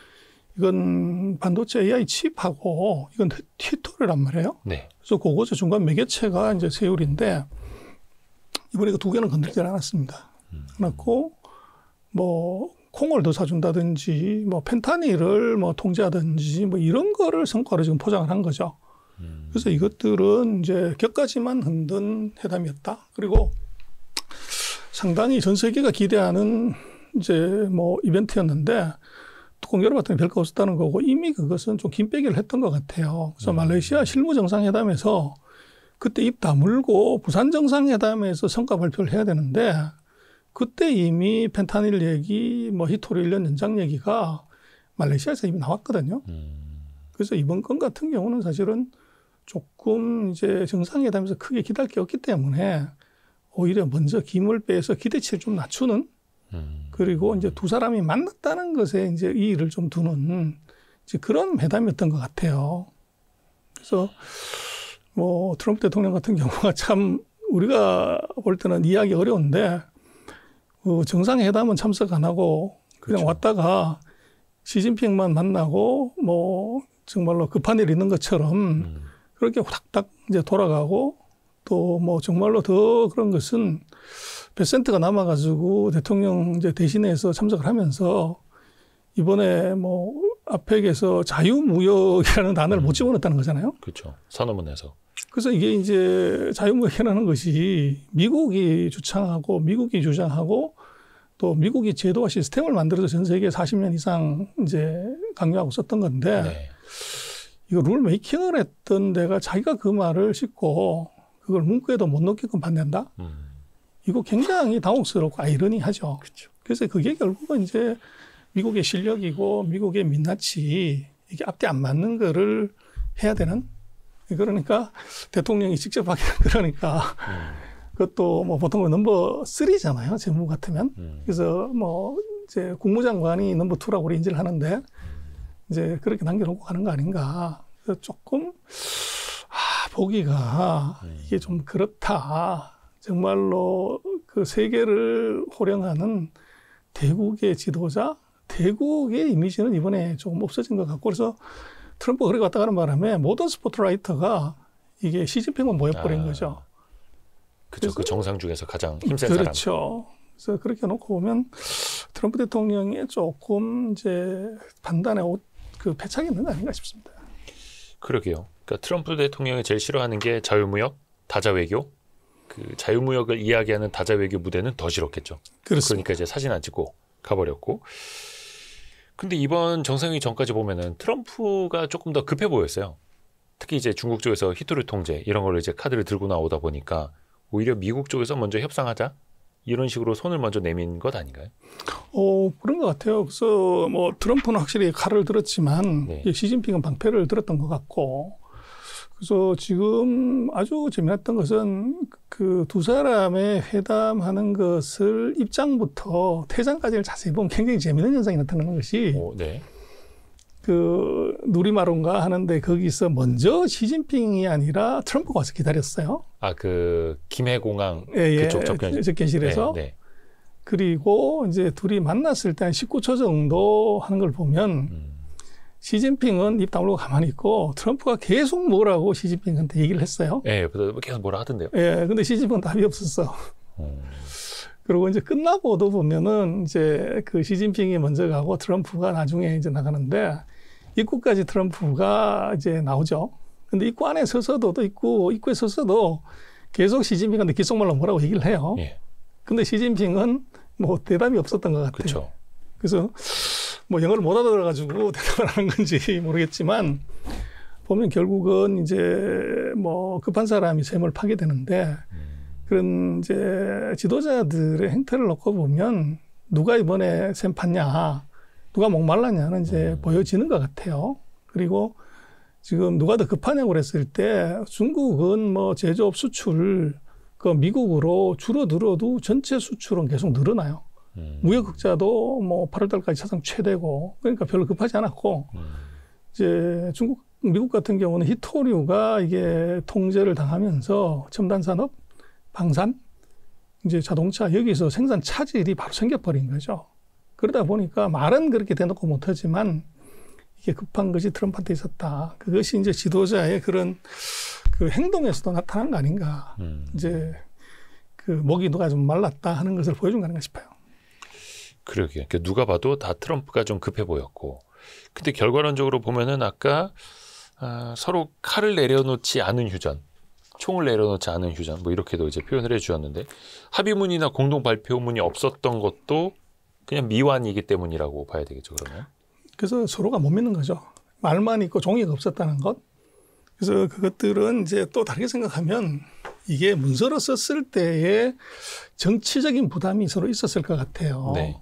이건 반도체 AI 칩하고 이건 히토리란 말이에요. 네. 그래서 그거죠. 중간 매개체가 이제 세율인데 이번에 그 2개는 건들지 않았습니다. 않았고 뭐 콩을 더 사준다든지 뭐 펜타닐을 뭐 통제하든지 뭐 이런 거를 성과로 지금 포장을 한 거죠. 그래서 이것들은 이제 격까지만 흔든 회담이었다. 그리고 상당히 전 세계가 기대하는 이제 뭐 이벤트였는데 뚜껑 열어봤더니 별거 없었다는 거고 이미 그것은 좀 김빼기를 했던 것 같아요. 그래서 말레이시아 실무 정상회담에서 그때 입 다물고 부산 정상회담에서 성과 발표를 해야 되는데 그때 이미 펜타닐 얘기, 뭐 히토리 1년 연장 얘기가 말레이시아에서 이미 나왔거든요. 그래서 이번 건 같은 경우는 사실은 조금 이제 정상회담에서 크게 기대할 게 없기 때문에 오히려 먼저 김을 빼서 기대치를 좀 낮추는 그리고 이제 두 사람이 만났다는 것에 이제 이의를 좀 두는 이제 그런 회담이었던 것 같아요. 그래서 뭐 트럼프 대통령 같은 경우가 참 우리가 볼 때는 이해하기 어려운데 정상회담은 참석 안 하고 그냥 그렇죠. 왔다가 시진핑만 만나고 뭐 정말로 급한 일 있는 것처럼 그렇게 후닥닥 이제 돌아가고 또 뭐 정말로 더 그런 것은 베센트가 남아가지고 대통령 이제 대신해서 참석을 하면서 이번에 뭐 아펙에서 자유무역이라는 단어를 못 집어넣었다는 거잖아요. 그렇죠. 선언문에서. 그래서 이게 이제 자유무역이라는 것이 미국이 주창하고 미국이 주장하고 또 미국이 제도와 시스템을 만들어서 전 세계 40년 이상 이제 강요하고 썼던 건데 네. 이거 룰 메이킹을 했던 데가 자기가 그 말을 싣고 그걸 문구에도 못 넣게끔 받는다? 이거 굉장히 당혹스럽고 아이러니하죠. 그렇죠. 그래서 그게 결국은 이제 미국의 실력이고 미국의 민낯이 이게 앞뒤 안 맞는 거를 해야 되는 그러니까 대통령이 직접 하기는 그러니까 그것도 뭐 보통 넘버 3잖아요. 재무 같으면. 그래서 뭐 이제 국무장관이 넘버 2라고 우리 인지를 하는데 이제 그렇게 남겨놓고 가는 거 아닌가. 그래서 조금 보기가 이게 좀 그렇다. 정말로 그 세계를 호령하는 대국의 지도자, 대국의 이미지는 이번에 조금 없어진 것 같고 그래서 트럼프가 그렇게 왔다 가는 바람에 모든 스포트라이터가 이게 시진핑만 모여버린 거죠. 그렇죠. 그 정상 중에서 가장 힘센 사람. 그렇죠. 그래서 그렇게 놓고 보면 트럼프 대통령이 조금 이제 판단에 그 패착이 있는 거 아닌가 싶습니다. 그러게요. 그러니까 트럼프 대통령이 제일 싫어하는 게 자유무역, 다자외교. 그 자유무역을 이야기하는 다자외교 무대는 더 싫었겠죠. 그렇습니다. 그러니까 이제 사진 안 찍고 가버렸고. 근데 이번 정상회의 전까지 보면은 트럼프가 조금 더 급해 보였어요. 특히 이제 중국 쪽에서 히토류 통제 이런 걸로 이제 카드를 들고 나오다 보니까 오히려 미국 쪽에서 먼저 협상하자 이런 식으로 손을 먼저 내민 것 아닌가요? 그런 것 같아요. 그래서 뭐 트럼프는 확실히 칼을 들었지만 네. 시진핑은 방패를 들었던 것 같고, 그래서 지금 아주 재미났던 것은 그 두 사람의 회담하는 것을 입장부터 퇴장까지를 자세히 보면 굉장히 재미있는 현상이 나타나는 것이 네. 그 누리마룬가 하는데 거기서 먼저 시진핑이 아니라 트럼프가 와서 기다렸어요. 아, 그 김해공항 그쪽 접견실에서. 네. 그리고 이제 둘이 만났을 때 한 19초 정도 하는 걸 보면 시진핑은 입 다물고 가만히 있고 트럼프가 계속 뭐라고 시진핑한테 얘기를 했어요. 네, 계속 뭐라 하던데요. 예, 근데 시진핑은 답이 없었어. 그리고 이제 끝나고도 보면은 이제 그 시진핑이 먼저 가고 트럼프가 나중에 이제 나가는데 입구까지 트럼프가 이제 나오죠. 근데 입구 안에 서서도 또 입구에 서서도 계속 시진핑한테 귓속말로 뭐라고 얘기를 해요. 예. 근데 시진핑은 뭐 대답이 없었던 것 같아요. 그렇죠. 그래서 뭐 영어를 못 알아들어가지고 대답을 하는 건지 모르겠지만 보면 결국은 이제 뭐 급한 사람이 셈을 파게 되는데 그런 이제 지도자들의 행태를 놓고 보면 누가 이번에 셈 팠냐, 누가 목말랐냐는 이제 보여지는 것 같아요. 그리고 지금 누가 더 급하냐고 그랬을 때 중국은 뭐 제조업 수출 그 미국으로 줄어들어도 전체 수출은 계속 늘어나요. 무역 흑자도 뭐 8월 달까지 사상 최대고 그러니까 별로 급하지 않았고 이제 미국 같은 경우는 히토류가 이게 통제를 당하면서 첨단 산업, 방산, 이제 자동차 여기서 생산 차질이 바로 생겨버린 거죠. 그러다 보니까 말은 그렇게 대놓고 못하지만 이게 급한 것이 트럼프한테 있었다. 그것이 이제 지도자의 그런 그 행동에서도 나타난 거 아닌가. 이제 그 목이 누가 좀 말랐다 하는 것을 보여준 거 아닌가 싶어요. 그러게요. 그러니까 누가 봐도 다 트럼프가 좀 급해 보였고. 근데 결과론적으로 보면은 아까 서로 칼을 내려놓지 않은 휴전, 총을 내려놓지 않은 휴전, 뭐 이렇게도 이제 표현을 해주셨는데 합의문이나 공동 발표문이 없었던 것도 그냥 미완이기 때문이라고 봐야 되겠죠, 그러면? 그래서 서로가 못 믿는 거죠. 말만 있고 종이가 없었다는 것. 그래서 그것들은 이제 또 다르게 생각하면 이게 문서로 썼을 때의 정치적인 부담이 서로 있었을 것 같아요. 네.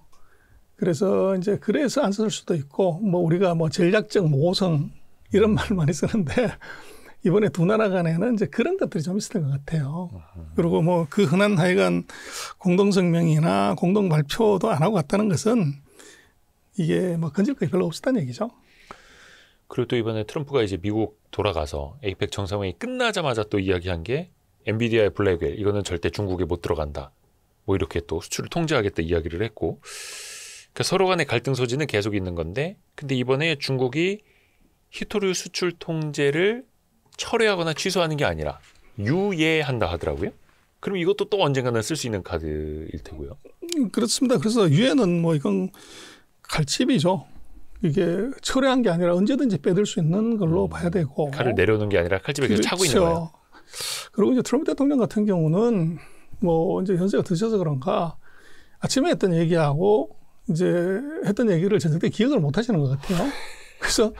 그래서 이제 그래서 안 썼을 수도 있고 뭐 우리가 뭐 전략적 모성 이런 말 많이 쓰는데 이번에 두 나라 간에는 이제 그런 것들이 좀 있었던 것 같아요. 그리고 뭐 그 흔한 하여간 공동성명이나 공동 발표도 안 하고 갔다는 것은 이게 뭐 건질 것이 별로 없었다는 얘기죠. 그리고 또 이번에 트럼프가 이제 미국 돌아가서 에이펙 정상회의 끝나자마자 또 이야기한 게 엔비디아의 블랙웰 이거는 절대 중국에 못 들어간다. 뭐 이렇게 또 수출을 통제하겠다 이야기를 했고 그러니까 서로 간의 갈등 소지는 계속 있는 건데 근데 이번에 중국이 히토류 수출 통제를 철회하거나 취소하는 게 아니라 유예한다 하더라고요. 그럼 이것도 또 언젠가는 쓸 수 있는 카드일 테고요. 그렇습니다. 그래서 유예는 뭐 이건 칼집이죠. 이게 철회한 게 아니라 언제든지 빼들 수 있는 걸로 봐야 되고. 칼을 내려놓은 게 아니라 칼집에 계속 차고 있는 거예요. 그리고 이제 트럼프 대통령 같은 경우는 뭐 이제 연세가 드셔서 그런가 아침에 했던 얘기하고 이제 했던 얘기를 저녁 때 기억을 못 하시는 것 같아요. 그래서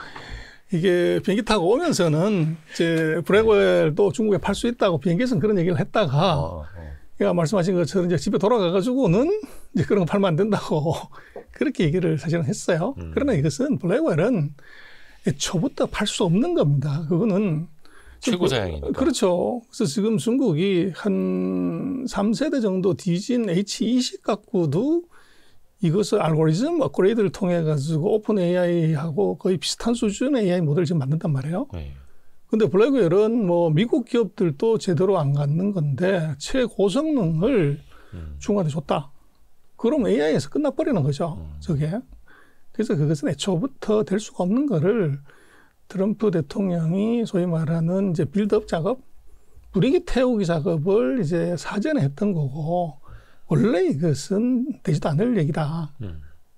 이게 비행기 타고 오면서는 이제 블랙웰도 중국에 팔 수 있다고 비행기에서는 그런 얘기를 했다가 그러니까 말씀하신 것처럼 이제 집에 돌아가가지고는 이제 그런 거 팔면 안 된다고 그렇게 얘기를 사실은 했어요. 그러나 이것은 블랙웰은 애초부터 팔 수 없는 겁니다. 그거는 최고 사양이니까. 그렇죠. 그래서 지금 중국이 한 3세대 정도 뒤진 H20 갖고도 이것을 알고리즘 업그레이드를 통해 가지고 오픈 AI하고 거의 비슷한 수준의 AI 모델을 지금 만든단 말이에요. 근데 블랙웰은 뭐 미국 기업들도 제대로 안 갖는 건데 최고성능을 중국한테 줬다. 그럼 AI에서 끝나버리는 거죠. 저게. 그래서 그것은 애초부터 될 수가 없는 거를 트럼프 대통령이 소위 말하는 이제 빌드업 작업, 분위기 태우기 작업을 이제 사전에 했던 거고 원래 이것은 되지도 않을 얘기다.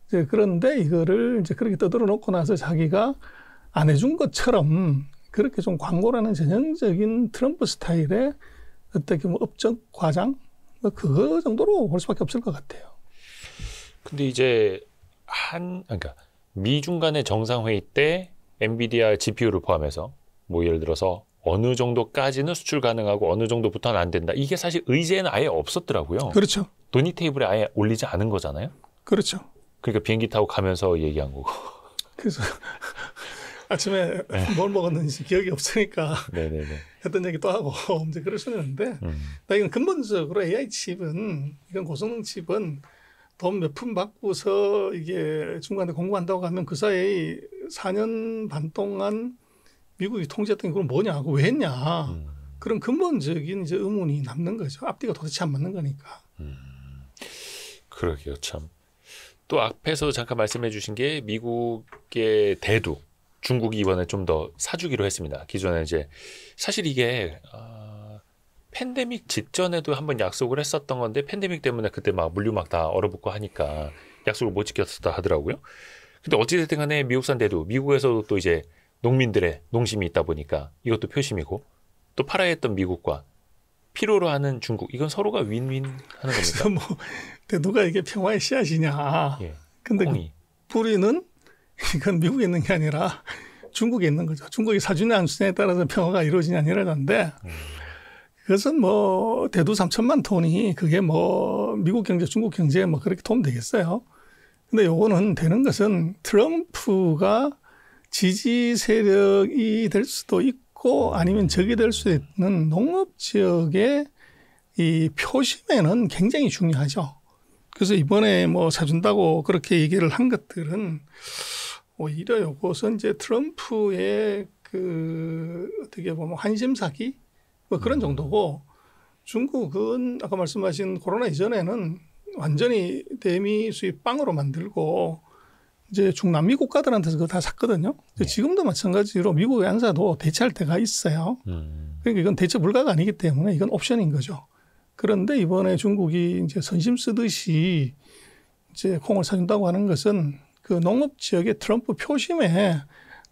이제 그런데 이거를 이제 그렇게 떠들어 놓고 나서 자기가 안 해준 것처럼 그렇게 좀 광고라는 전형적인 트럼프 스타일의 어떻게 뭐 업적 과장 뭐 그거 정도로 볼 수밖에 없을 것 같아요. 근데 이제 그러니까 미중 간의 정상회의 때 엔비디아 GPU를 포함해서 뭐 예를 들어서 어느 정도까지는 수출 가능하고 어느 정도부터는 안 된다. 이게 사실 의제에는 아예 없었더라고요. 그렇죠. 논의 테이블에 아예 올리지 않은 거잖아요. 그렇죠. 그러니까 비행기 타고 가면서 얘기한 거고. 그래서 아침에 뭘 먹었는지 기억이 없으니까 네네네. 했던 얘기 또 하고 이제 그럴 수는 있는데 나 이건 근본적으로 AI 칩은 이건 고성능 칩은 돈 몇 푼 받고서 이게 중국한테 공부한다고 하면 그 사이 4년 반 동안 미국이 통제했던 게 그건 뭐냐, 왜 했냐 그런 근본적인 이제 의문이 남는 거죠. 앞뒤가 도대체 안 맞는 거니까. 그러게요, 참. 또 앞에서 잠깐 말씀해 주신 게 미국의 대두 중국이 이번에 좀 더 사주기로 했습니다. 기존에 이제 사실 이게 팬데믹 직전에도 한번 약속을 했었던 건데 팬데믹 때문에 그때 막 물류 막 다 얼어붙고 하니까 약속을 못 지켰었다 하더라고요. 근데 어찌됐든 간에 미국산 대두, 미국에서도 또 이제 농민들의 농심이 있다 보니까 이것도 표심이고 또 팔아야 했던 미국과 필요로 하는 중국, 이건 서로가 윈윈 하는 겁니다. 그래서 뭐 대두가 이게 평화의 씨앗이냐. 예. 근데 그 콩이. 뿌리는 이건 미국에 있는 게 아니라 중국에 있는 거죠. 중국이 사주냐 안 주냐에 따라서 평화가 이루어지냐 안 이루어지는데 그것은 뭐 대두 3천만 톤이 그게 뭐 미국 경제, 중국 경제에 뭐 그렇게 도움 되겠어요. 근데 요거는 되는 것은 트럼프가 지지 세력이 될 수도 있고 아니면 적이 될 수 있는 농업 지역의 이 표심에는 굉장히 중요하죠. 그래서 이번에 뭐 사준다고 그렇게 얘기를 한 것들은 오히려 요것은 이제 트럼프의 그 어떻게 보면 환심사기 뭐 그런 정도고 중국은 아까 말씀하신 코로나 이전에는 완전히 대미 수입 빵으로 만들고 이제 중남미 국가들한테서 그거 다 샀거든요. 네. 지금도 마찬가지로 미국의 양사도 대체할 때가 있어요. 그러니까 이건 대체 불가가 아니기 때문에 이건 옵션인 거죠. 그런데 이번에 중국이 이제 선심 쓰듯이 이제 콩을 사준다고 하는 것은 그 농업 지역의 트럼프 표심에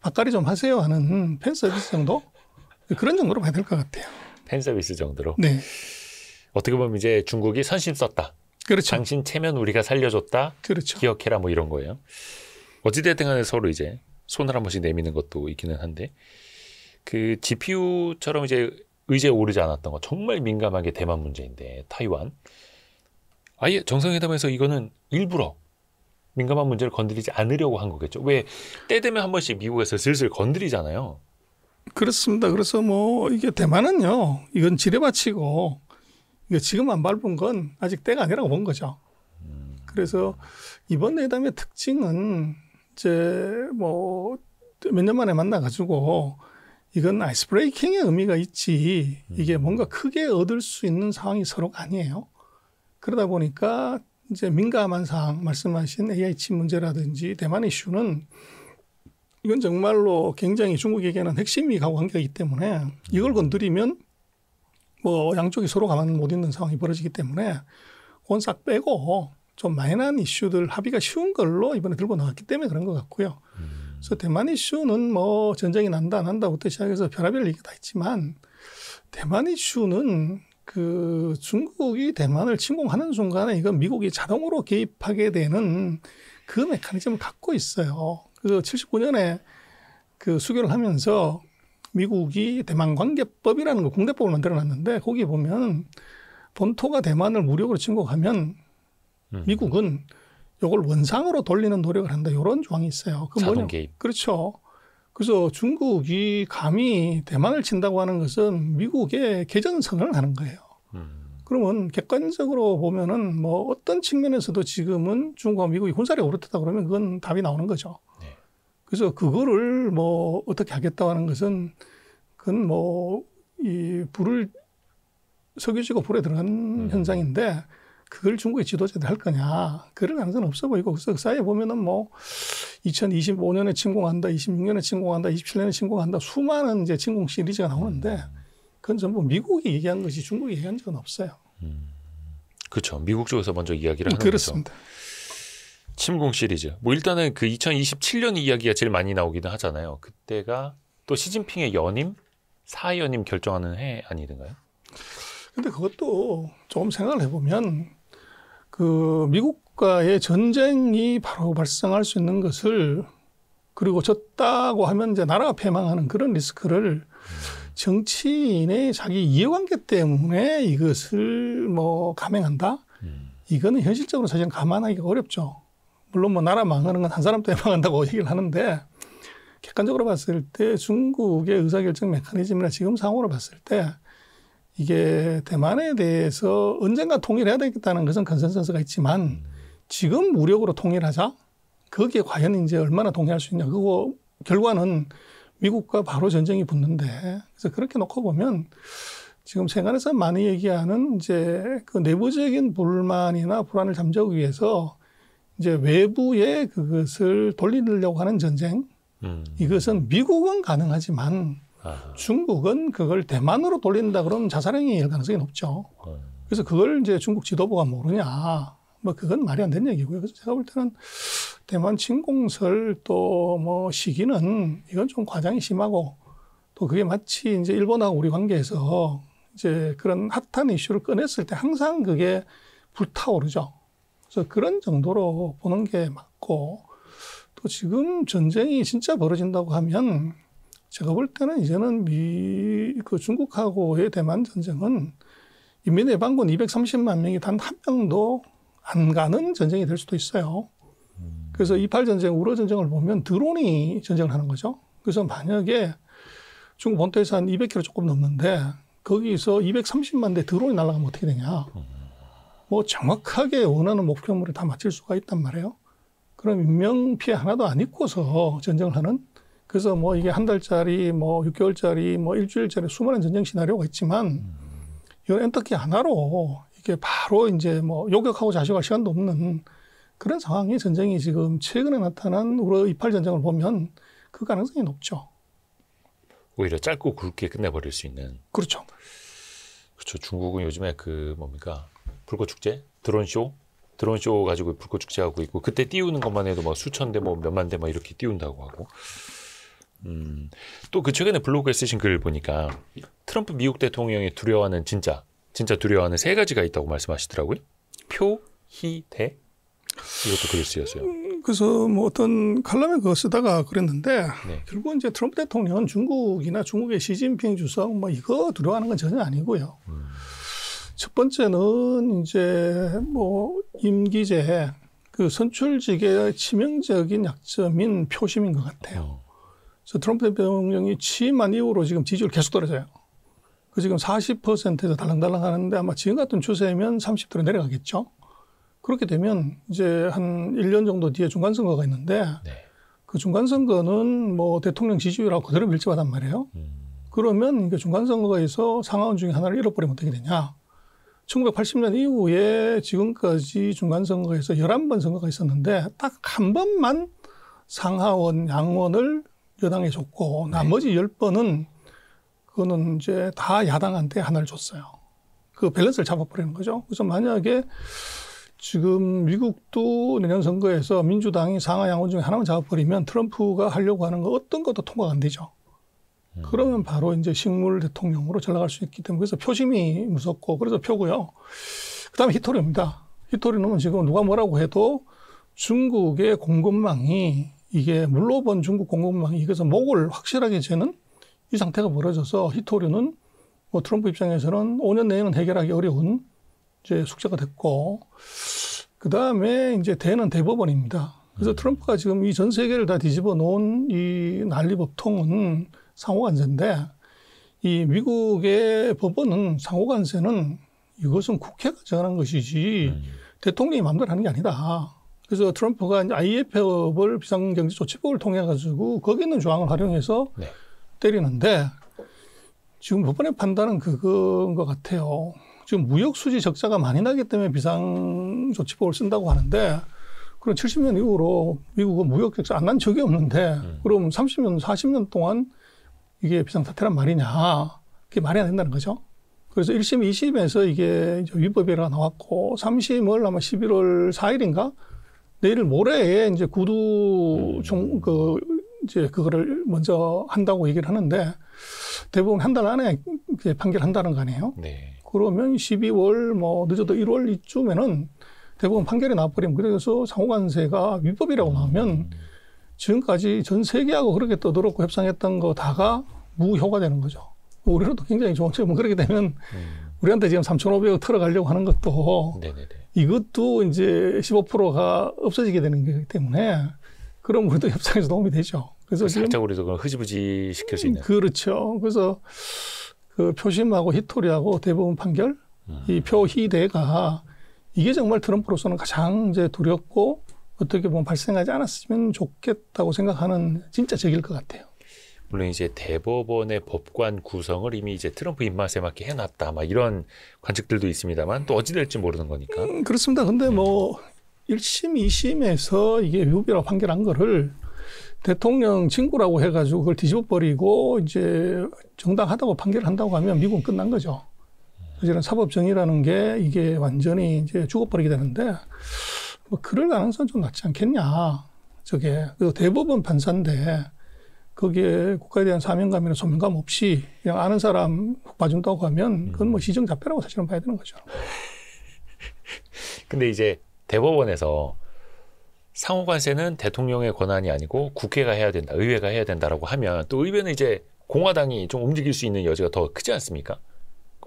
박가리 좀 하세요 하는 팬 서비스 정도? 그런 정도로 봐야 될 것 같아요. 팬 서비스 정도로. 네. 어떻게 보면 이제 중국이 선심 썼다. 그렇죠. 당신 체면 우리가 살려줬다. 그렇죠. 기억해라 뭐 이런 거예요. 어찌됐든 간에 서로 이제 손을 한 번씩 내미는 것도 있기는 한데 그 GPU처럼 이제 의제에 오르지 않았던 거 정말 민감한 게 대만 문제인데 타이완 아예 정상회담에서 이거는 일부러 민감한 문제를 건드리지 않으려고 한 거겠죠. 왜 때 되면 한 번씩 미국에서 슬슬 건드리잖아요. 그렇습니다. 그래서 뭐 이게 대만은요, 이건 지뢰밭이고 이거 지금 안 밟은 건 아직 때가 아니라고 본 거죠. 그래서 이번 회담의 특징은 이제 뭐 몇 년 만에 만나가지고 이건 아이스 브레이킹의 의미가 있지 이게 뭔가 크게 얻을 수 있는 상황이 서로가 아니에요. 그러다 보니까 이제 민감한 사항 말씀하신 AI 칩 문제라든지 대만 이슈는 이건 정말로 굉장히 중국에게는 핵심 이익하고 관계이기 때문에 이걸 건드리면 뭐 양쪽이 서로 가만 못 있는 상황이 벌어지기 때문에 그건 싹 빼고 좀 마이너한 이슈들 합의가 쉬운 걸로 이번에 들고 나왔기 때문에 그런 것 같고요. 그래서 대만 이슈는 뭐 전쟁이 난다 안 난다부터 시작해서 별의별 얘기가 다 있지만 대만 이슈는 그 중국이 대만을 침공하는 순간에 이건 미국이 자동으로 개입하게 되는 그 메커니즘을 갖고 있어요. 그래서 79년에 그 수교를 하면서 미국이 대만 관계법이라는 거 국내법을 만들어놨는데 거기 보면 본토가 대만을 무력으로 침공하면 미국은 이걸 원상으로 돌리는 노력을 한다. 이런 조항이 있어요. 그 자동 개입. 그렇죠. 그래서 중국이 감히 대만을 친다고 하는 것은 미국의 개전선언을 하는 거예요. 그러면 객관적으로 보면은 뭐 어떤 측면에서도 지금은 중국과 미국이 군사력이 오르트다 그러면 그건 답이 나오는 거죠. 네. 그래서 그거를 뭐 어떻게 하겠다고 하는 것은 그건 뭐 이 불을 석유지고 불에 들어간 현상인데 그걸 중국의 지도자들이 할 거냐. 그럴 가능성은 없어 보이고 그래서 그 사이에 보면은 뭐 2025년에 침공한다, 26년에 침공한다, 27년에 침공한다 수많은 이제 침공 시리즈가 나오는데 그건 전부 미국이 얘기한 것이 중국이 얘기한 적은 없어요. 그렇죠. 미국 쪽에서 먼저 이야기를 하는 그렇습니다. 거죠. 침공 시리즈. 뭐 일단은 그 2027년 이야기가 제일 많이 나오기는 하잖아요. 그때가 또 시진핑의 연임, 사연임 결정하는 해 아니던가요? 근데 그것도 좀 생각을 해보면 그 미국과의 전쟁이 바로 발생할 수 있는 것을 그리고 졌다고 하면 이제 나라가 패망하는 그런 리스크를 정치인의 자기 이해관계 때문에 이것을 뭐 감행한다? 이거는 현실적으로 사실은 감안하기가 어렵죠. 물론 뭐 나라 망하는 건 한 사람 때문에 망한다고 얘기를 하는데 객관적으로 봤을 때 중국의 의사결정 메커니즘이나 지금 상황으로 봤을 때 이게 대만에 대해서 언젠가 통일해야 되겠다는 것은 컨센서스가 있지만 지금 무력으로 통일하자? 거기에 과연 이제 얼마나 동의할 수 있냐. 그거 결과는 미국과 바로 전쟁이 붙는데 그래서 그렇게 놓고 보면 지금 세간에서 많이 얘기하는 이제 그 내부적인 불만이나 불안을 잠재우기 위해서 이제 외부에 그것을 돌리려고 하는 전쟁 이것은 미국은 가능하지만 중국은 그걸 대만으로 돌린다 그러면 자살행위가 일 가능성이 높죠. 그래서 그걸 이제 중국 지도부가 모르냐. 뭐 그건 말이 안 되는 얘기고요. 그래서 제가 볼 때는 대만 침공설 또 뭐 시기는 이건 좀 과장이 심하고 또 그게 마치 이제 일본하고 우리 관계에서 이제 그런 핫한 이슈를 꺼냈을 때 항상 그게 불타오르죠. 그래서 그런 정도로 보는 게 맞고 또 지금 전쟁이 진짜 벌어진다고 하면 제가 볼 때는 이제는 그 중국하고의 대만 전쟁은 인민해방군 230만 명이 단 한 명도 안 가는 전쟁이 될 수도 있어요. 그래서 28 전쟁, 우러 전쟁을 보면 드론이 전쟁을 하는 거죠. 그래서 만약에 중국 본토에서 한 200km 조금 넘는데 거기서 230만 대 드론이 날아가면 어떻게 되냐. 뭐 정확하게 원하는 목표물을 다 맞출 수가 있단 말이에요. 그럼 인명 피해 하나도 안 입고서 전쟁을 하는. 그래서 뭐 이게 한 달짜리, 뭐 6개월짜리, 뭐 일주일짜리 수많은 전쟁 시나리오가 있지만 이건 엔터키 하나로 이게 바로 이제 뭐 요격하고 자식할 시간도 없는 그런 상황이 전쟁이 지금 최근에 나타난 우러 28 전쟁을 보면 그 가능성이 높죠. 오히려 짧고 굵게 끝내버릴 수 있는. 그렇죠. 그렇죠. 중국은 요즘에 그 뭡니까 불꽃 축제, 드론쇼 가지고 불꽃 축제 하고 있고 그때 띄우는 것만 해도 뭐 수천 대, 뭐 몇만 대 막 이렇게 띄운다고 하고. 또 그 최근에 블로그에 쓰신 글 보니까 트럼프 미국 대통령이 두려워하는 진짜 두려워하는 세 가지가 있다고 말씀하시더라고요. 표, 희, 대. 이것도 글을 쓰였어요. 그래서 뭐 어떤 칼럼에 그거 쓰다가 그랬는데 네. 결국 이제 트럼프 대통령은 중국이나 중국의 시진핑 주석 뭐 이거 두려워하는 건 전혀 아니고요. 첫 번째는 이제 뭐 임기제 그 선출직의 치명적인 약점인 표심인 것 같아요. 그래서 트럼프 대통령이 취임한 이후로 지금 지지율 계속 떨어져요. 그 지금 40%에서 달랑달랑 하는데 아마 지금 같은 추세면 30도로 내려가겠죠. 그렇게 되면 이제 한 1년 정도 뒤에 중간선거가 있는데 네. 그 중간선거는 뭐 대통령 지지율하고 그대로 밀집하단 말이에요. 그러면 이게 중간선거에서 상하원 중에 하나를 잃어버리면 어떻게 되냐. 1980년 이후에 지금까지 중간선거에서 11번 선거가 있었는데 딱 한 번만 상하원, 양원을 여당에 줬고 나머지 10번은 그거는 이제 다 야당한테 하나를 줬어요. 그 밸런스를 잡아버리는 거죠. 그래서 만약에 지금 미국도 내년 선거에서 민주당이 상하 양원 중에 하나만 잡아버리면 트럼프가 하려고 하는 거 어떤 것도 통과가 안 되죠. 그러면 바로 이제 식물 대통령으로 전락할 수 있기 때문에 그래서 표심이 무섭고 그래서 표고요. 그다음에 히토리입니다. 히토리는 지금 누가 뭐라고 해도 중국의 공급망이 이게 물러본 중국 공급망이 그래서 목을 확실하게 재는 이 상태가 벌어져서 히토리는 뭐 트럼프 입장에서는 5년 내에는 해결하기 어려운 이제 숙제가 됐고 그 다음에 이제 대는 대법원입니다. 그래서 트럼프가 지금 이 전 세계를 다 뒤집어 놓은 이 난리법통은 상호관세인데 이 미국의 법원은 상호관세는 이것은 국회가 정하는 것이지 대통령이 마음대로 하는 게 아니다. 그래서 트럼프가 이제 IMF법을 비상경제조치법을 통해 가지고 거기 있는 조항을 활용해서 네. 때리는데 지금 법원의 판단은 그건 것 같아요. 지금 무역 수지 적자가 많이 나기 때문에 비상조치법을 쓴다고 하는데 그럼 70년 이후로 미국은 무역 적자 안 난 적이 없는데 그럼 30년, 40년 동안 이게 비상사태란 말이냐. 그게 말이 안 된다는 거죠. 그래서 1심, 2심에서 이게 위법이라 나왔고 3심을 아마 11월 4일인가 내일 모레에 이제 구두 이제 그거를 먼저 한다고 얘기를 하는데 대부분 한 달 안에 판결한다는 거 아니에요? 네. 그러면 12월 뭐 늦어도 1월 이쯤에는 대부분 판결이 나와버리면 그래서 상호관세가 위법이라고 나오면 지금까지 전 세계하고 그렇게 떠들었고 협상했던 거 다가 무효가 되는 거죠. 우리로도 굉장히 좋은 점은 그렇게 되면 우리한테 지금 3,500억 털어가려고 하는 것도 네네네. 이것도 이제 15%가 없어지게 되는 거기 때문에 그럼 우리도 협상에서 도움이 되죠. 그래서 살짝 우리도 그걸 흐지부지 시킬 수 있는. 그렇죠. 그래서 그 표심하고 히토리하고 대법원 판결 이 표희대가 이게 정말 트럼프로서는 가장 이제 두렵고 어떻게 보면 발생하지 않았으면 좋겠다고 생각하는 진짜 적일 것 같아요. 물론 이제 대법원의 법관 구성을 이미 이제 트럼프 입맛에 맞게 해놨다, 막 이런 관측들도 있습니다만 또 어찌 될지 모르는 거니까. 그렇습니다. 근데 뭐 1심, 2심에서 이게 위법이라고 판결한 거를 대통령 친구라고 해가지고 그걸 뒤집어 버리고 이제 정당하다고 판결한다고 하면 미국은 끝난 거죠. 이제는 사법정의라는 게 이게 완전히 이제 죽어버리게 되는데 뭐 그럴 가능성은 좀 낮지 않겠냐. 저게. 그래서 대법원 판사인데 거기에 국가에 대한 사명감이나 소명감 없이 그냥 아는 사람 봐준다고 하면 그건 뭐 시정자패라고 사실은 봐야 되는 거죠. 근데 이제 대법원에서 상호관세는 대통령의 권한이 아니고 국회가 해야 된다, 의회가 해야 된다라고 하면 또 의회는 이제 공화당이 좀 움직일 수 있는 여지가 더 크지 않습니까?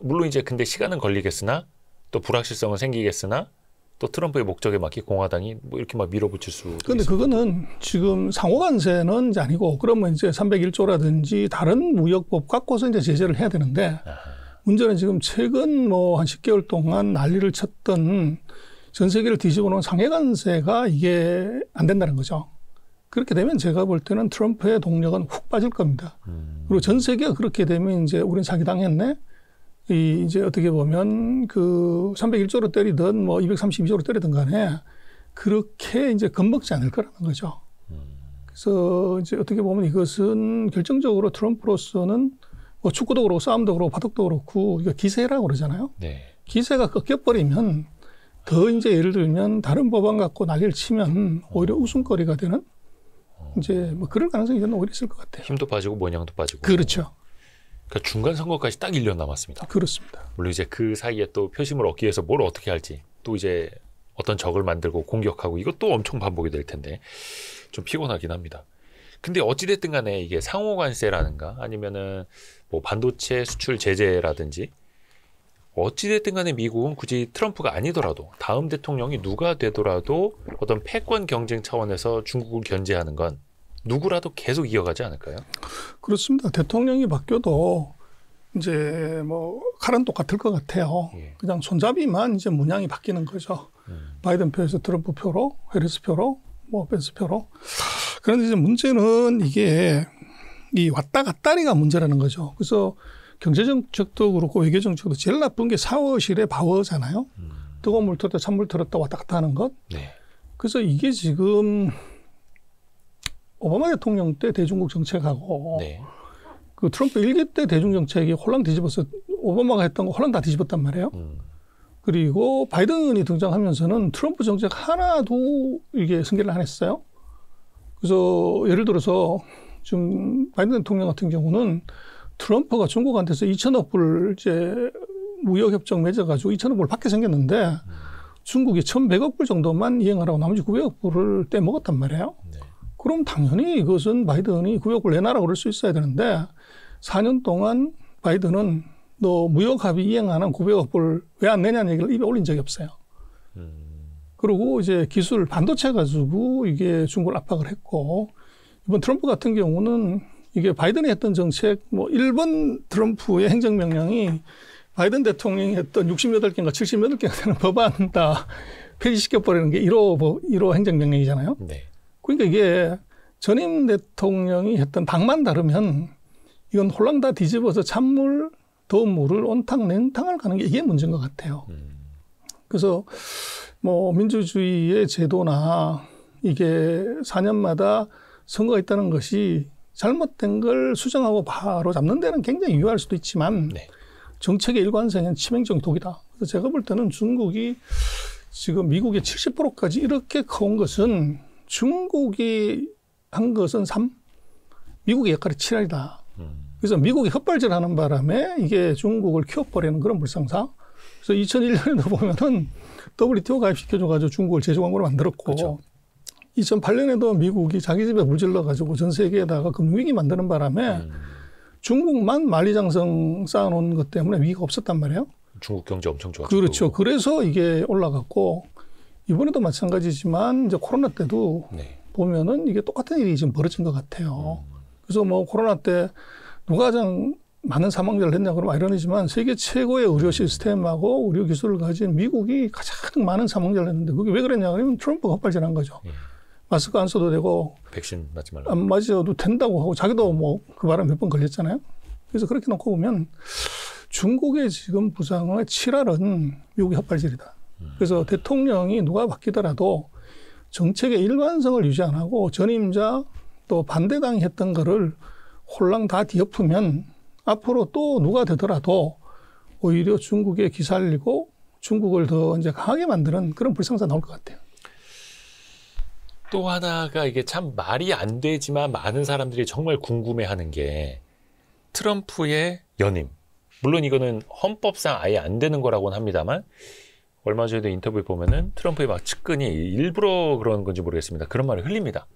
물론 이제 근데 시간은 걸리겠으나 또 불확실성은 생기겠으나 또 트럼프의 목적에 맞게 공화당이 뭐 이렇게 막 밀어붙일 수. 그런데 그거는 지금 상호관세는 이제 아니고 그러면 이제 301조라든지 다른 무역법 갖고서 이제 제재를 해야 되는데 문제는 지금 최근 뭐 한 10개월 동안 난리를 쳤던 전 세계를 뒤집어 놓은 상해관세가 이게 안 된다는 거죠. 그렇게 되면 제가 볼 때는 트럼프의 동력은 훅 빠질 겁니다. 그리고 전 세계가 그렇게 되면 이제 우린 사기당했네. 이제 어떻게 보면 그 301조로 때리든 뭐 232조로 때리든 간에 그렇게 이제 겁먹지 않을 거라는 거죠. 그래서 이제 어떻게 보면 이것은 결정적으로 트럼프로서는 뭐 축구도 그렇고 싸움도 그렇고 바둑도 그렇고 이거 기세라고 그러잖아요. 네. 기세가 꺾여버리면 더 이제 예를 들면 다른 법안 갖고 난리를 치면 오히려 웃음거리가 되는 이제 뭐 그럴 가능성이 저는 오히려 있을 것 같아요. 힘도 빠지고 모양도 빠지고. 그렇죠. 그러니까 중간 선거까지 딱 1년 남았습니다. 그렇습니다. 물론 이제 그 사이에 또 표심을 얻기 위해서 뭘 어떻게 할지 또 이제 어떤 적을 만들고 공격하고 이것도 엄청 반복이 될 텐데 좀 피곤하긴 합니다. 근데 어찌됐든 간에 이게 상호관세라든가 아니면은 뭐 반도체 수출 제재라든지 어찌됐든 간에 미국은 굳이 트럼프가 아니더라도 다음 대통령이 누가 되더라도 어떤 패권 경쟁 차원에서 중국을 견제하는 건 누구라도 계속 이어가지 않을까요? 그렇습니다. 대통령이 바뀌어도 이제 뭐 칼은 똑같을 것 같아요. 예. 그냥 손잡이만 이제 문양이 바뀌는 거죠. 바이든 표에서 트럼프 표로, 해리스 표로, 뭐 펜스 표로. 그런데 이제 문제는 이게 이 왔다 갔다리가 문제라는 거죠. 그래서 경제정책도 그렇고 외교정책도 제일 나쁜 게 샤워실의 바워잖아요. 뜨거운 물 틀었다 찬물 틀었다 왔다 갔다 하는 것. 네. 그래서 이게 지금 오바마 대통령 때 대중국 정책하고 네. 그 트럼프 1기 때 대중정책이 홀랑 뒤집어서 오바마가 했던 거 홀랑 다 뒤집었단 말이에요. 그리고 바이든이 등장하면서는 트럼프 정책 하나도 이게 승계를 안 했어요. 그래서 예를 들어서 지금 바이든 대통령 같은 경우는 트럼프가 중국한테서 2천억 불 이제 무역협정 맺어가지고 2천억 불 받게 생겼는데 중국이 1,100억 불 정도만 이행하라고 나머지 900억 불을 떼먹었단 말이에요. 네. 그럼 당연히 이것은 바이든이 900억 불 내놔라고 그럴 수 있어야 되는데 4년 동안 바이든은 너 무역합의 이행 안 한 900억 불 왜 안 내냐는 얘기를 입에 올린 적이 없어요. 그리고 이제 기술 반도체 가지고 이게 중국을 압박을 했고 이번 트럼프 같은 경우는 이게 바이든이 했던 정책 뭐 1번 트럼프의 행정명령이 바이든 대통령이 했던 68개인가 78개가 되는 법안 다 폐지시켜버리는 게 1호 행정명령이잖아요. 네. 그러니까 이게 전임 대통령이 했던 당만 다르면 이건 홀랑 다 뒤집어서 찬물, 더운 물을 온탕, 냉탕을 가는 게 이게 문제인 것 같아요. 그래서 뭐 민주주의의 제도나 이게 4년마다 선거가 있다는 것이 잘못된 걸 수정하고 바로 잡는 데는 굉장히 유효할 수도 있지만 네. 정책의 일관성은 치명적인 독이다. 그래서 제가 볼 때는 중국이 지금 미국의 70%까지 이렇게 커온 것은 중국이 한 것은 3, 미국의 역할이 치열이다. 그래서 미국이 헛발질하는 바람에 이게 중국을 키워버리는 그런 불상사. 그래서 2001년에도 보면은 WTO 가입시켜줘가지고 중국을 제조광으로 만들었고, 그렇죠. 2008년에도 미국이 자기 집에 물질러가지고 전 세계에다가 금융위기 만드는 바람에 중국만 만리장성 쌓아놓은 것 때문에 위기가 없었단 말이에요. 중국 경제 엄청 좋았죠. 그렇죠. 그래서 이게 올라갔고, 이번에도 마찬가지지만 이제 코로나 때도 네. 보면은 이게 똑같은 일이 지금 벌어진 것 같아요. 그래서 뭐 코로나 때 누가 가장 많은 사망자를 냈냐 그러면 아이러니지만 세계 최고의 의료 시스템하고 의료 기술을 가진 미국이 가장 많은 사망자를 냈는데 그게 왜 그랬냐 그러면 트럼프가 헛발질한 거죠. 예. 마스크 안 써도 되고 백신 맞지 말라고. 안 맞아도 된다고 하고 자기도 뭐 그 바람 몇 번 걸렸잖아요. 그래서 그렇게 놓고 보면 중국의 지금 부상의 칠할은 미국의 헛발질이다. 그래서 대통령이 누가 바뀌더라도 정책의 일관성을 유지 안 하고 전임자 또 반대당이 했던 거를 홀랑 다 뒤엎으면 앞으로 또 누가 되더라도 오히려 중국에 기살리고 중국을 더 이제 강하게 만드는 그런 불상사 나올 것 같아요. 또 하나가 이게 참 말이 안 되지만 많은 사람들이 정말 궁금해하는 게 트럼프의 연임. 물론 이거는 헌법상 아예 안 되는 거라고는 합니다만 얼마 전에도 인터뷰에 보면은 트럼프의 막 측근이 일부러 그런 건지 모르겠습니다. 그런 말을 흘립니다.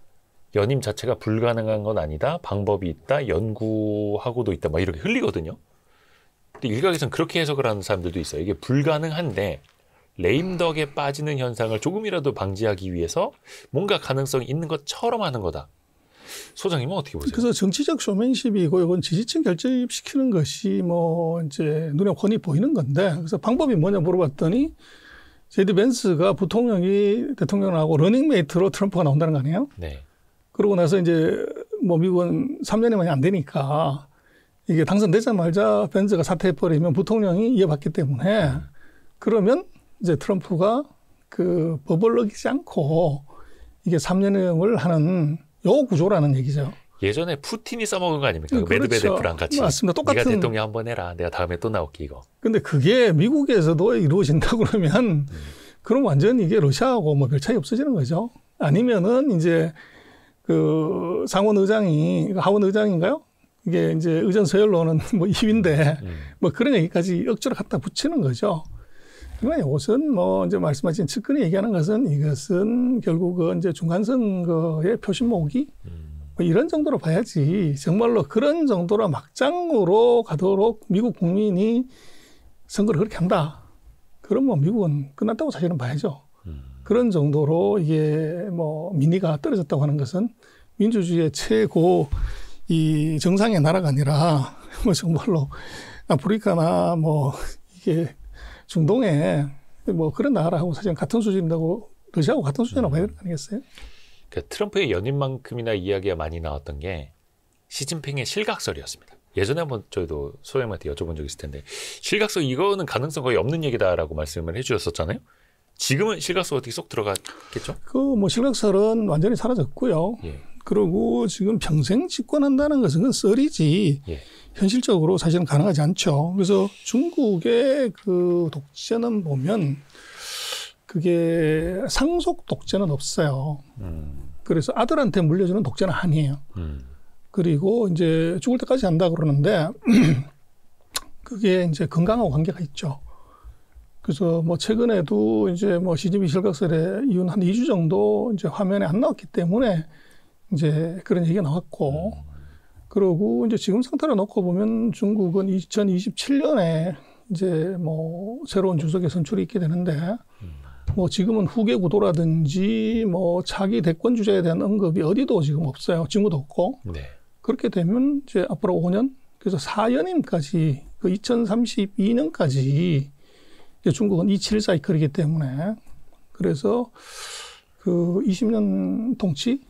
연임 자체가 불가능한 건 아니다. 방법이 있다. 연구하고도 있다. 막 이렇게 흘리거든요. 근데 일각에서는 그렇게 해석을 하는 사람들도 있어요. 이게 불가능한데 레임덕에 빠지는 현상을 조금이라도 방지하기 위해서 뭔가 가능성이 있는 것처럼 하는 거다. 소장님은 어떻게 보세요? 그래서 정치적 쇼맨십이고 이건 지지층 결집시키는 것이 뭐 이제 눈에 훤히 보이는 건데 그래서 방법이 뭐냐 물어봤더니 제디 벤스가 부통령이 대통령하고 러닝메이트로 트럼프가 나온다는 거 아니에요? 네. 그러고 나서 이제 뭐 미국은 3년이 많이 안 되니까 이게 당선되자마자 벤스가 사퇴해버리면 부통령이 이어받기 때문에 그러면 이제 트럼프가 그 법을 어기지 않고 이게 3년을 하는 요 구조라는 얘기죠. 예전에 푸틴이 써먹은 거 아닙니까? 그렇죠. 메드베데프랑 같이. 맞습니다. 똑같은. 네가 대통령 한번 해라. 내가 다음에 또 나올게 이거. 근데 그게 미국에서도 이루어진다 그러면 그럼 완전 이게 러시아하고 뭐 별 차이 없어지는 거죠. 아니면은 이제 그 상원 의장이 하원 의장인가요? 이게 이제 의전 서열로는 뭐 2위인데 뭐 그런 얘기까지 억지로 갖다 붙이는 거죠. 그러니까 이것은 뭐 이제 말씀하신 측근이 얘기하는 것은 이것은 결국은 이제 중간선거의 표심모으기 뭐 이런 정도로 봐야지 정말로 그런 정도로 막장으로 가도록 미국 국민이 선거를 그렇게 한다. 그러면 미국은 끝났다고 사실은 봐야죠. 그런 정도로 이게 뭐 민의가 떨어졌다고 하는 것은 민주주의의 최고 이 정상의 나라가 아니라 뭐 정말로 아프리카나 뭐 이게 중동에 뭐 그런 나라하고 사실 같은 수준이라고 러시아하고 같은 수준이라고 봐야 되는 거 아니겠어요? 그러니까 트럼프의 연임만큼이나 이야기가 많이 나왔던 게 시진핑의 실각설이었습니다. 예전에 한번 저희도 소장님한테 여쭤본 적이 있을 텐데 실각설 이거는 가능성 거의 없는 얘기다라고 말씀을 해주셨었잖아요. 지금은 실각설 어떻게 쏙 들어갔겠죠? 그 뭐 실각설은 완전히 사라졌고요. 예. 그리고 지금 평생 집권한다는 것은 그건 썰이지 예. 현실적으로 사실은 가능하지 않죠. 그래서 중국의 그 독재는 보면 그게 상속 독재는 없어요. 그래서 아들한테 물려주는 독재는 아니에요. 그리고 이제 죽을 때까지 한다 그러는데 그게 이제 건강하고 관계가 있죠. 그래서 뭐 최근에도 이제 뭐 시진핑 실각설의 이유는 한 2주 정도 이제 화면에 안 나왔기 때문에 이제 그런 얘기가 나왔고 그러고 이제 지금 상태로 놓고 보면 중국은 2027년에 이제 뭐 새로운 주석의 선출이 있게 되는데 뭐 지금은 후계 구도라든지 뭐 차기 대권 주자에 대한 언급이 어디도 지금 없어요. 징후도 없고. 네. 그렇게 되면 이제 앞으로 5년 그래서 4연임까지 그 2032년까지 중국은 27 사이클이기 때문에 그래서 그 20년 통치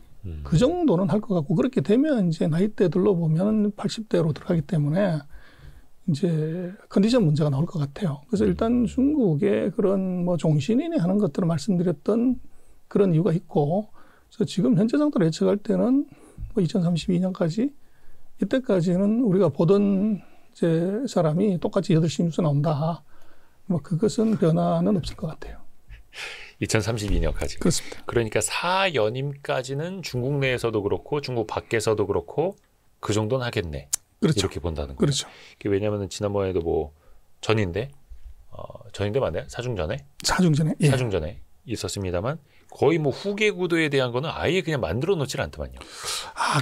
그 정도는 할 것 같고 그렇게 되면 이제 나이대들로 보면 80대로 들어가기 때문에 이제 컨디션 문제가 나올 것 같아요. 그래서 일단 중국의 그런 뭐 종신인이 하는 것들을 말씀드렸던 그런 이유가 있고 그래서 지금 현재 상태로 예측할 때는 뭐 2032년까지 이때까지는 우리가 보던 이제 사람이 똑같이 8시 뉴스 나온다. 뭐 그것은 변화는 없을 것 같아요. 2032년까지. 그렇습니다. 그러니까 4연임까지는 중국 내에서도 그렇고 중국 밖에서도 그렇고 그 정도는 하겠네. 그렇죠. 이렇게 본다는 거예요. 그렇죠. 왜냐하면 지난번에도 뭐 전인대 맞나요? 사중전에 예. 사중전에 있었습니다만 거의 뭐 후계 구도에 대한 거는 아예 그냥 만들어 놓질 않더만요.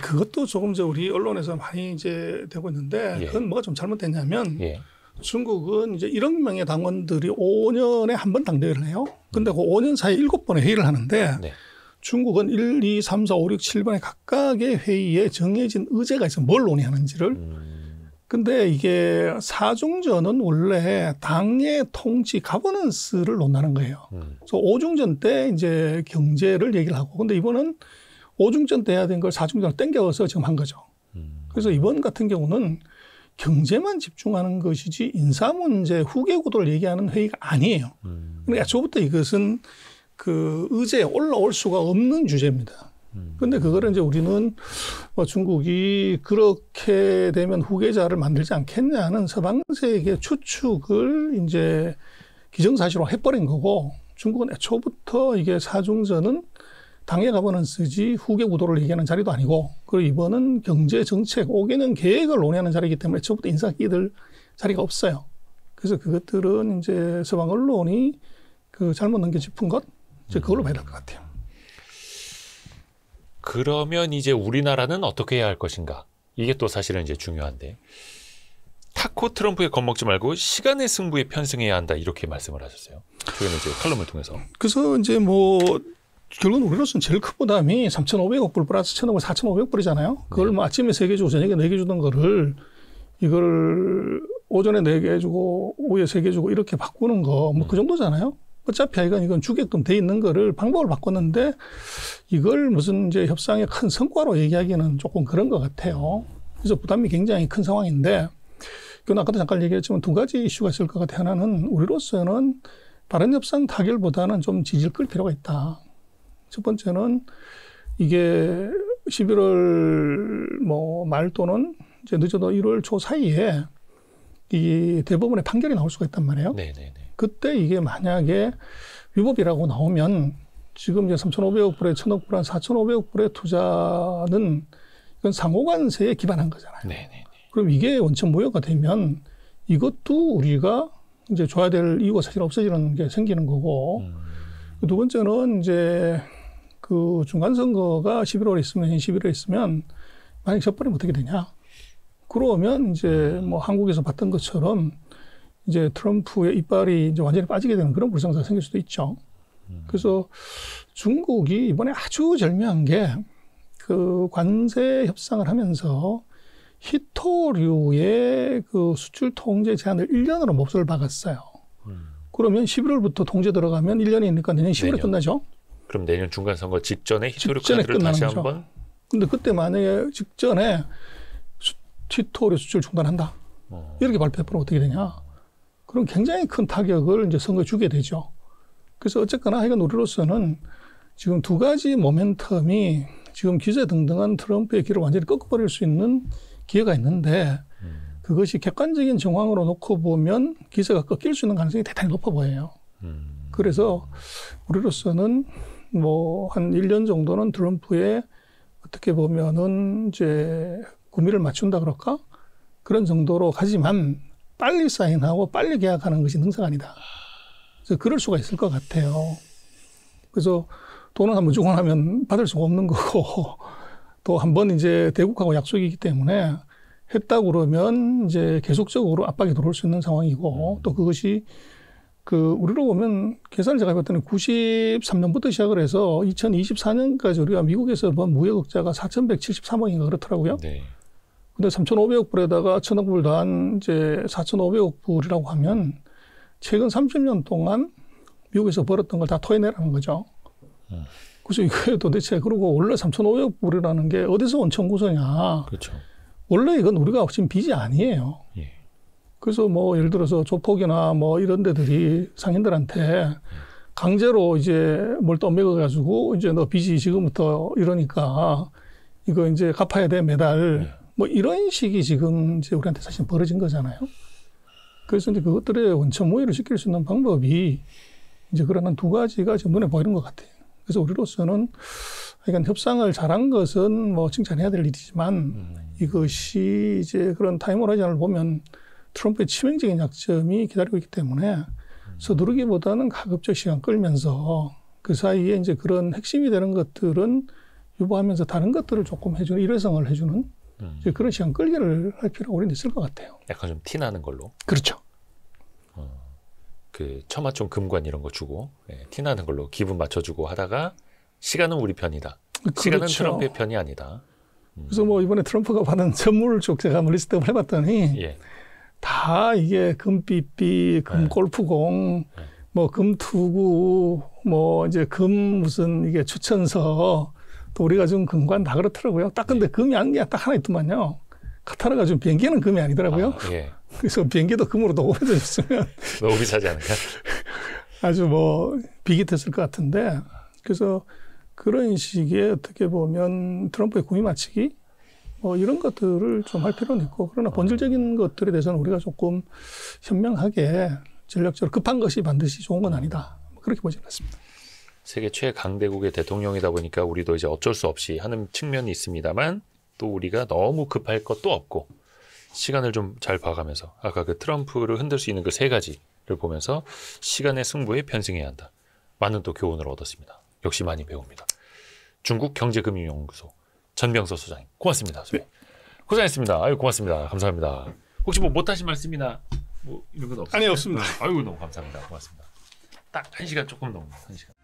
그것도 조금 우리 언론에서 많이 이제 되고 있는데 예. 그건 뭐가 좀 잘못됐냐면 예. 중국은 이제 1억 명의 당원들이 5년에 한 번 당대회를 해요. 근데 그 5년 사이에 7번의 회의를 하는데 네. 중국은 1, 2, 3, 4, 5, 6, 7번의 각각의 회의에 정해진 의제가 있어 뭘 논의하는지를. 근데 이게 사중전은 원래 당의 통치 가버넌스를 논하는 거예요. 그래서 오중전 때 이제 경제를 얘기를 하고, 근데 이번은 오중전 때 해야 된 걸 사중전으로 땡겨서 지금 한 거죠. 그래서 이번 같은 경우는 경제만 집중하는 것이지 인사 문제, 후계 구도를 얘기하는 회의가 아니에요. 그러니까 애초부터 이것은 그 의제에 올라올 수가 없는 주제입니다. 그런데 그거를 이제 우리는 중국이 그렇게 되면 후계자를 만들지 않겠냐는 서방 세계의 추측을 이제 기정사실로 해버린 거고, 중국은 애초부터 이게 사중전은 당의 가버넌스지 후계 구도를 얘기하는 자리도 아니고, 그리고 이번은 경제 정책 5개년 계획을 논의하는 자리이기 때문에 애초부터 인사 끼들 자리가 없어요. 그래서 그것들은 이제 서방 언론이 그 잘못 넘겨짚은 것, 이제 그걸로 봐야 될 것 같아요. 그러면 이제 우리나라는 어떻게 해야 할 것인가? 이게 또 사실은 이제 중요한데, 타코 트럼프에 겁먹지 말고 시간의 승부에 편승해야 한다, 이렇게 말씀을 하셨어요. 최근에 이제 칼럼을 통해서. 그래서 이제 뭐 결국은 우리로서는 제일 큰 부담이 3,500억 불 플러스 1,000억 불 4,500 불이잖아요. 그걸 뭐 아침에 3개 주고 저녁에 4개 주던 거를 이걸 오전에 4개 주고 오후에 3개 주고 이렇게 바꾸는 거 뭐 그 정도잖아요. 어차피 이건 주게끔 돼 있는 거를 방법을 바꿨는데 이걸 무슨 이제 협상의 큰 성과로 얘기하기는 조금 그런 것 같아요. 그래서 부담이 굉장히 큰 상황인데, 그건 아까도 잠깐 얘기했지만 두 가지 이슈가 있을 것 같아요. 하나는 우리로서는 다른 협상 타결보다는 좀 지지를 끌 필요가 있다. 첫 번째는 이게 11월 뭐 말 또는 이제 늦어도 1월 초 사이에 이 대법원의 판결이 나올 수가 있단 말이에요. 네네네. 그때 이게 만약에 위법이라고 나오면 지금 이제 3,500억 불에 1,000억 불, 한 4,500억 불의 투자는 이건 상호관세에 기반한 거잖아요. 네네네. 그럼 이게 원천 무효가 되면 이것도 우리가 이제 줘야 될 이유가 사실 없어지는 게 생기는 거고, 두 번째는 이제 그 중간선거가 11월에 있으면, 11월에 있으면 만약 져버리면 어떻게 되냐? 그러면 이제 뭐 한국에서 봤던 것처럼 이제 트럼프의 이빨이 이제 완전히 빠지게 되는 그런 불상사가 생길 수도 있죠. 그래서 중국이 이번에 아주 절묘한 게 그 관세 협상을 하면서 히토류의 그 수출 통제 제한을 1년으로 몹쓸 박았어요. 그러면 11월부터 통제 들어가면 1년이니까 내년 10월에 끝나죠. 그럼 내년 중간선거 직전에 히토류 카드를 다시 한번? 근데 그때 만약에 직전에 히토류 수출 중단한다. 이렇게 발표해보면 어떻게 되냐. 그럼 굉장히 큰 타격을 이제 선거에 주게 되죠. 그래서 어쨌거나 하여간 우리로서는 지금 두 가지 모멘텀이 지금 기세 등등한 트럼프의 길을 완전히 꺾어버릴 수 있는 기회가 있는데 그것이 객관적인 정황으로 놓고 보면 기세가 꺾일 수 있는 가능성이 대단히 높아 보여요. 그래서 우리로서는 뭐 한 1년 정도는 트럼프의 어떻게 보면은 이제 구미를 맞춘다 그럴까? 그런 정도로 가지만 빨리 사인하고 빨리 계약하는 것이 능사가 아니다. 그래서 그럴 수가 있을 것 같아요. 그래서 돈은 한번 주고 나면 받을 수가 없는 거고 또 한번 이제 대국하고 약속이기 때문에 했다 그러면 이제 계속적으로 압박이 들어올 수 있는 상황이고 또 그것이 그 우리로 보면 계산을 제가 해봤더니 93년부터 시작을 해서 2024년까지 우리가 미국에서 본 무역 적자가 4,173억인가 그렇더라고요. 네. 근데 3,500억 불에다가 1,000억 불 더한 이제 4,500억 불이라고 하면 최근 30년 동안 미국에서 벌었던 걸 다 토해내라는 거죠. 그래서 이게 도대체 그러고 원래 3,500억 불이라는 게 어디서 온 청구서냐. 그렇죠. 원래 이건 우리가 지금 빚이 아니에요. 예. 그래서 뭐 예를 들어서 조폭이나 뭐 이런 데들이 상인들한테 강제로 이제 뭘 떠먹어가지고 이제 너 빚이 지금부터 이러니까 이거 이제 갚아야 돼 매달. 뭐 이런 식이 지금 이제 우리한테 사실 벌어진 거잖아요. 그래서 이제 그것들의 원천 무효를 시킬 수 있는 방법이 이제 그런 두 가지가 지금 눈에 보이는 것 같아요. 그래서 우리로서는 그러니까 협상을 잘한 것은 뭐 칭찬해야 될 일이지만 이것이 이제 그런 타임 호라이즌을 보면 트럼프의 치명적인 약점이 기다리고 있기 때문에 서두르기보다는 가급적 시간 끌면서 그 사이에 이제 그런 핵심이 되는 것들은 유보하면서 다른 것들을 조금 해주는 일회성을 해주는 이제 그런 시간 끌기를 할 필요가 우리는 있을 것 같아요. 약간 좀 티나는 걸로. 그렇죠. 그 처맞춤 금관 이런 거 주고 티나는 걸로 기분 맞춰주고 하다가 시간은 우리 편이다. 그렇죠. 시간은 트럼프의 편이 아니다. 그래서 뭐 이번에 트럼프가 받은 선물 쪽 제가 한번 리스트업을 해봤더니 예. 다 이게 금삐삐, 금 골프공, 뭐 금투구, 뭐 이제 금 무슨 이게 추천서 또 우리가 준 금관 다 그렇더라고요. 딱 근데 금이 아닌 게 딱 하나 있더만요. 카타르가 준 비행기는 금이 아니더라고요. 예. 그래서 비행기도 금으로 녹음해줬으면 너무 비싸지 않을까? 아주 뭐 비깃했을 것 같은데 그래서 그런 식의 어떻게 보면 트럼프의 구미 맞추기 뭐 이런 것들을 좀 할 필요는 있고 그러나 본질적인 것들에 대해서는 우리가 조금 현명하게 전략적으로 급한 것이 반드시 좋은 건 아니다. 그렇게 보지 않습니다. 세계 최강대국의 대통령이다 보니까 우리도 이제 어쩔 수 없이 하는 측면이 있습니다만 또 우리가 너무 급할 것도 없고 시간을 좀 잘 봐가면서 아까 그 트럼프를 흔들 수 있는 그 세 가지를 보면서 시간의 승부에 편승해야 한다. 많은 또 교훈을 얻었습니다. 역시 많이 배웁니다. 중국 경제금융연구소 전병서 소장님 고맙습니다. 네. 고생했습니다. 아유 고맙습니다. 감사합니다. 혹시 뭐 못하신 말씀이나 뭐 이런 건 없어요? 아니 없습니다. 아유 너무 감사합니다. 고맙습니다. 딱 1시간 조금 넘는 1시간.